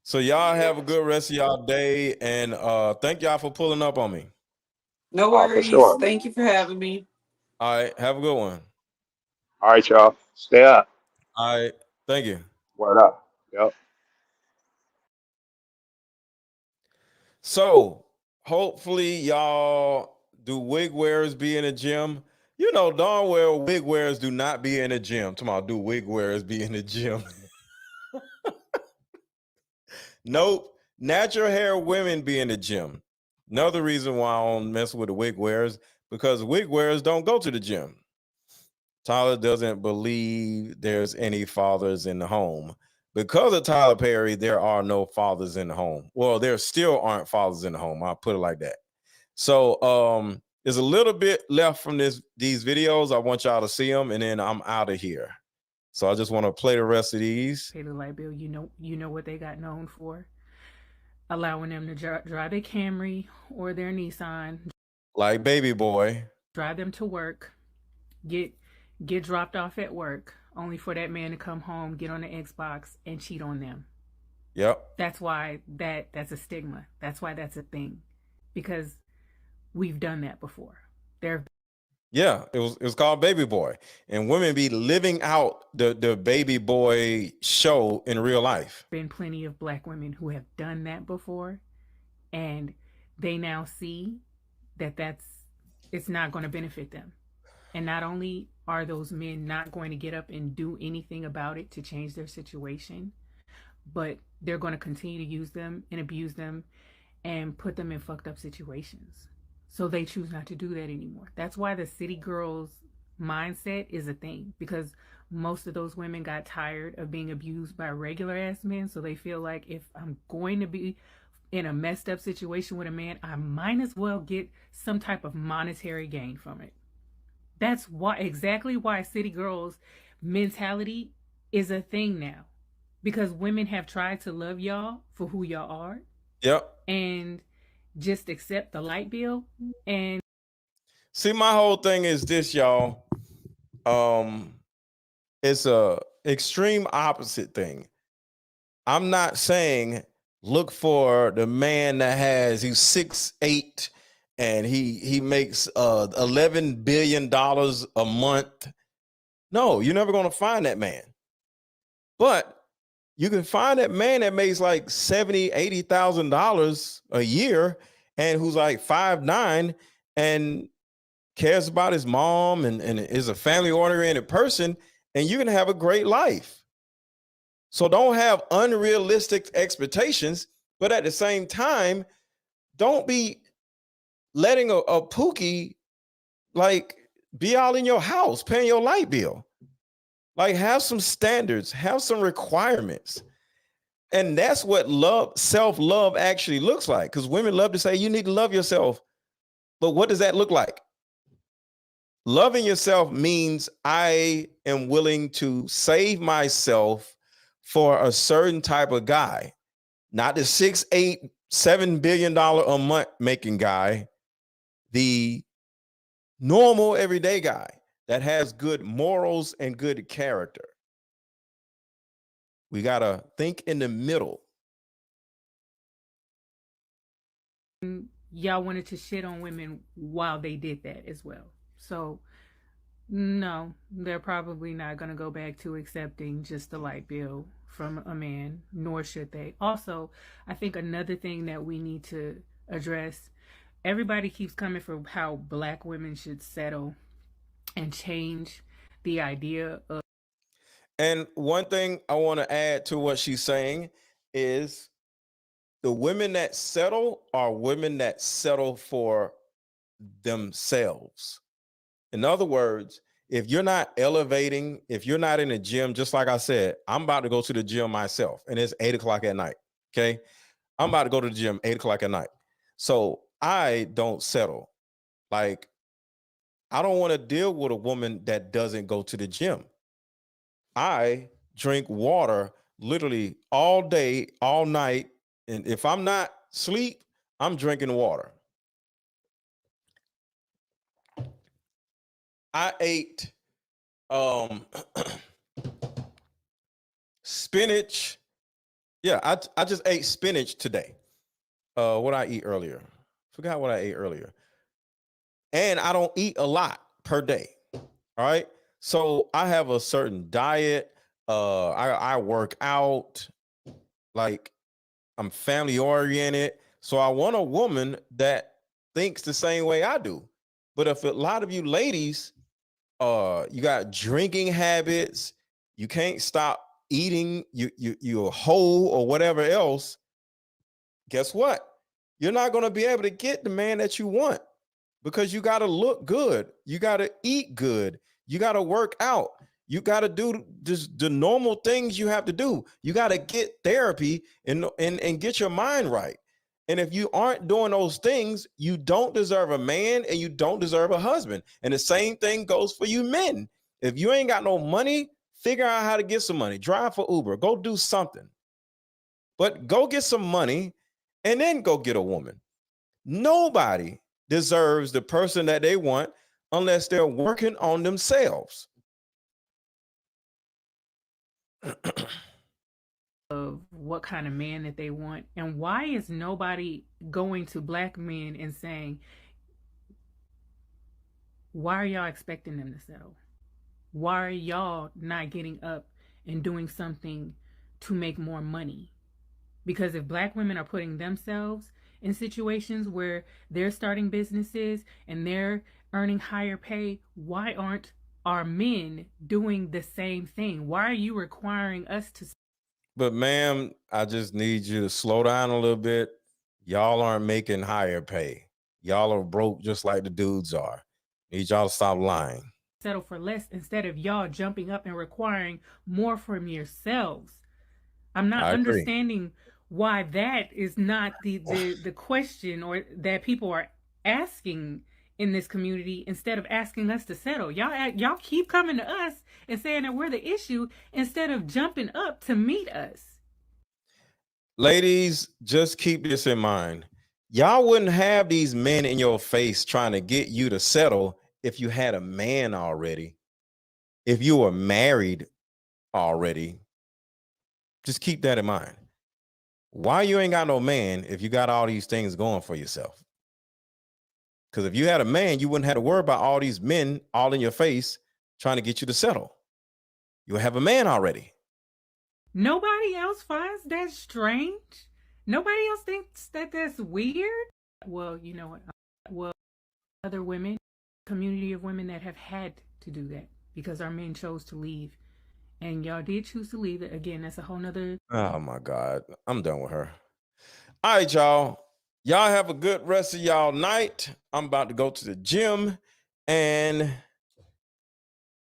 So y'all have a good rest of y'all day, and thank y'all for pulling up on me. No For worries. sure. Thank you for having me. All right, have a good one. All right, y'all. Stay up. All right, thank you. Word up. Yep. So hopefully y'all do wig wearers be in a gym. You know darn well wig wearers do not be in a gym. Tomorrow do wig wearers be in the gym? Nope. Natural hair women be in the gym. Another reason why I don't mess with the wig wearers, because wig wearers don't go to the gym. Tyler doesn't believe there's any fathers in the home. Because of Tyler Perry, there are no fathers in the home. Well, there still aren't fathers in the home. I'll put it like that. So there's a little bit left from these videos. I want y'all to see them, and then I'm out of here. So I just want to play the rest of these. Pay the light bill. You know what they got known for? Allowing them to drive their Camry or their Nissan. Like Baby Boy. Drive them to work. Get dropped off at work, only for that man to come home, get on the Xbox, and cheat on them. Yep. That's why that's a stigma. That's why that's a thing. because we've done that before. There Yeah, it was called Baby Boy, and women be living out the Baby Boy show in real life. have been plenty of Black women who have done that before, and they now see that it's not going to benefit them. And not only are those men not going to get up and do anything about it to change their situation, but they're going to continue to use them and abuse them and put them in fucked up situations. So they choose not to do that anymore. That's why the city girls mindset is a thing, because most of those women got tired of being abused by regular ass men. So they feel like, if I'm going to be in a messed up situation with a man, I might as well get some type of monetary gain from it. That's exactly why city girls mentality is a thing now, because women have tried to love y'all for who y'all are. Yep. And just accept the light bill. And see, my whole thing is this, y'all. It's a extreme opposite thing. I'm not saying look for the man that he's 6'8" and he makes $11 billion a month. No, you're never gonna find that man. But you can find that man that makes like $70,000, $80,000 a year and who's like 5'9" and cares about his mom and is a family-oriented person, and you're gonna have a great life. So don't have unrealistic expectations, but at the same time, don't be letting a Pookie like be all in your house paying your light bill. Like, have some standards, have some requirements. And that's what self-love actually looks like. Because women love to say you need to love yourself. But what does that look like? Loving yourself means I am willing to save myself for a certain type of guy, not the 6'8", $7 billion a month making guy, the normal everyday guy that has good morals and good character. We got to think in the middle. y'all wanted to shit on women while they did that as well. So no, they're probably not going to go back to accepting just the light bill from a man, nor should they. Also, I think another thing that we need to address, everybody keeps coming for how Black women should settle and change the idea of. And one thing I want to add to what she's saying is the women that settle are women that settle for themselves. In other words, if you're not elevating, if you're not in the gym, just like I said, I'm about to go to the gym myself and it's 8:00 at night. Okay. I'm about to go to the gym 8:00 at night. So I don't settle. Like, I don't want to deal with a woman that doesn't go to the gym. I drink water literally all day, all night. And if I'm not asleep, I'm drinking water. I ate spinach. Yeah, I just ate spinach today. What I eat earlier. Forgot what I ate earlier. And I don't eat a lot per day. All right. So I have a certain diet. I work out. Like, I'm family oriented. So I want a woman that thinks the same way I do. But if a lot of you ladies, you got drinking habits, you can't stop eating, you're whole or whatever else, guess what? You're not going to be able to get the man that you want, because you got to look good. You got to eat good. You got to work out. You got to do just the normal things you have to do. You got to get therapy and get your mind right. And if you aren't doing those things, you don't deserve a man and you don't deserve a husband. And the same thing goes for you men. If you ain't got no money, figure out how to get some money. Drive for Uber. Go do something. But go get some money and then go get a woman. Nobody deserves the person that they want unless they're working on themselves. of what kind of man that they want. And why is nobody going to black men and saying, why are y'all expecting them to settle? Why are y'all not getting up and doing something to make more money? Because if black women are putting themselves in situations where they're starting businesses and they're earning higher pay, why aren't our men doing the same thing? Why are you requiring us to? But ma'am, I just need you to slow down a little bit. Y'all aren't making higher pay. Y'all are broke just like the dudes are. Need y'all to stop lying. Settle for less instead of y'all jumping up and requiring more from yourselves. I'm not understanding why that is not the question or that people are asking in this community instead of asking us to settle. Y'all keep coming to us and saying that we're the issue instead of jumping up to meet us. Ladies, just keep this in mind. Y'all wouldn't have these men in your face trying to get you to settle if you had a man already. If you were married already, just keep that in mind. Why you ain't got no man if you got all these things going for yourself? Because if you had a man, you wouldn't have to worry about all these men all in your face trying to get you to settle. You would have a man already. Nobody else finds that strange? Nobody else thinks that that's weird? Well, you know what? Well, other women, community of women that have had to do that because our men chose to leave. And y'all did choose to leave. Again, that's a whole nother. Oh my God. I'm done with her. All right, y'all. Y'all have a good rest of y'all night. I'm about to go to the gym and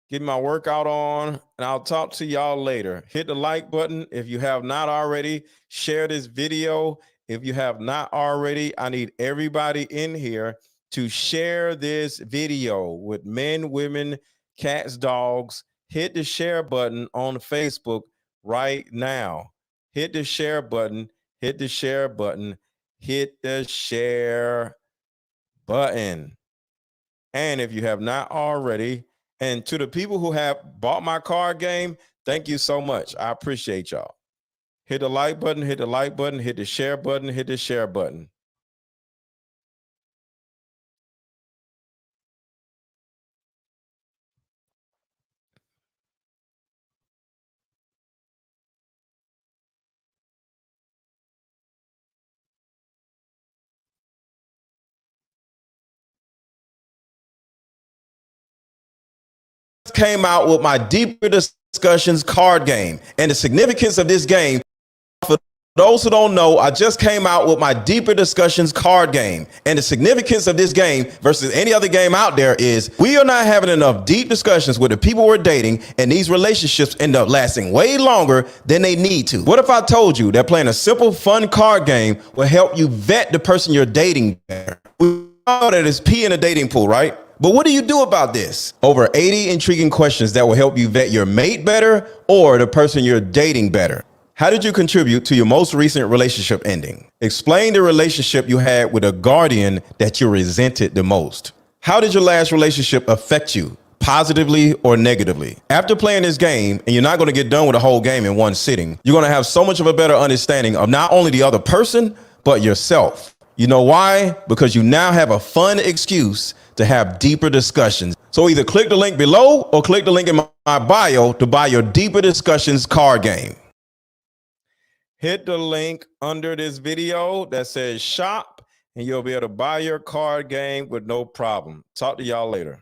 get my workout on, and I'll talk to y'all later. Hit the like button if you have not already. Share this video if you have not already. I need everybody in here to share this video with men, women, cats, dogs. Hit the share button on Facebook right now. Hit the share button. Hit the share button. Hit the share button. And if you have not already, and to the people who have bought my card game, thank you so much. I appreciate y'all. Hit the like button, hit the like button, hit the share button, hit the share button. Came out with my deeper discussions card game, and the significance of this game. For those who don't know, I just came out with my deeper discussions card game, and the significance of this game versus any other game out there is we are not having enough deep discussions with the people we're dating, and these relationships end up lasting way longer than they need to. What if I told you that playing a simple, fun card game will help you vet the person you're dating better? We know that it's pee in a dating pool, right? But what do you do about this? Over 80 intriguing questions that will help you vet your mate better or the person you're dating better. How did you contribute to your most recent relationship ending? Explain the relationship you had with a guardian that you resented the most. How did your last relationship affect you, positively or negatively? After playing this game, and you're not going to get done with the whole game in one sitting, you're going to have so much of a better understanding of not only the other person, but yourself. You know why? Because you now have a fun excuse to have deeper discussions. So either click the link below or click the link in my bio to buy your deeper discussions card game. Hit the link under this video that says shop, and you'll be able to buy your card game with no problem. Talk to y'all later.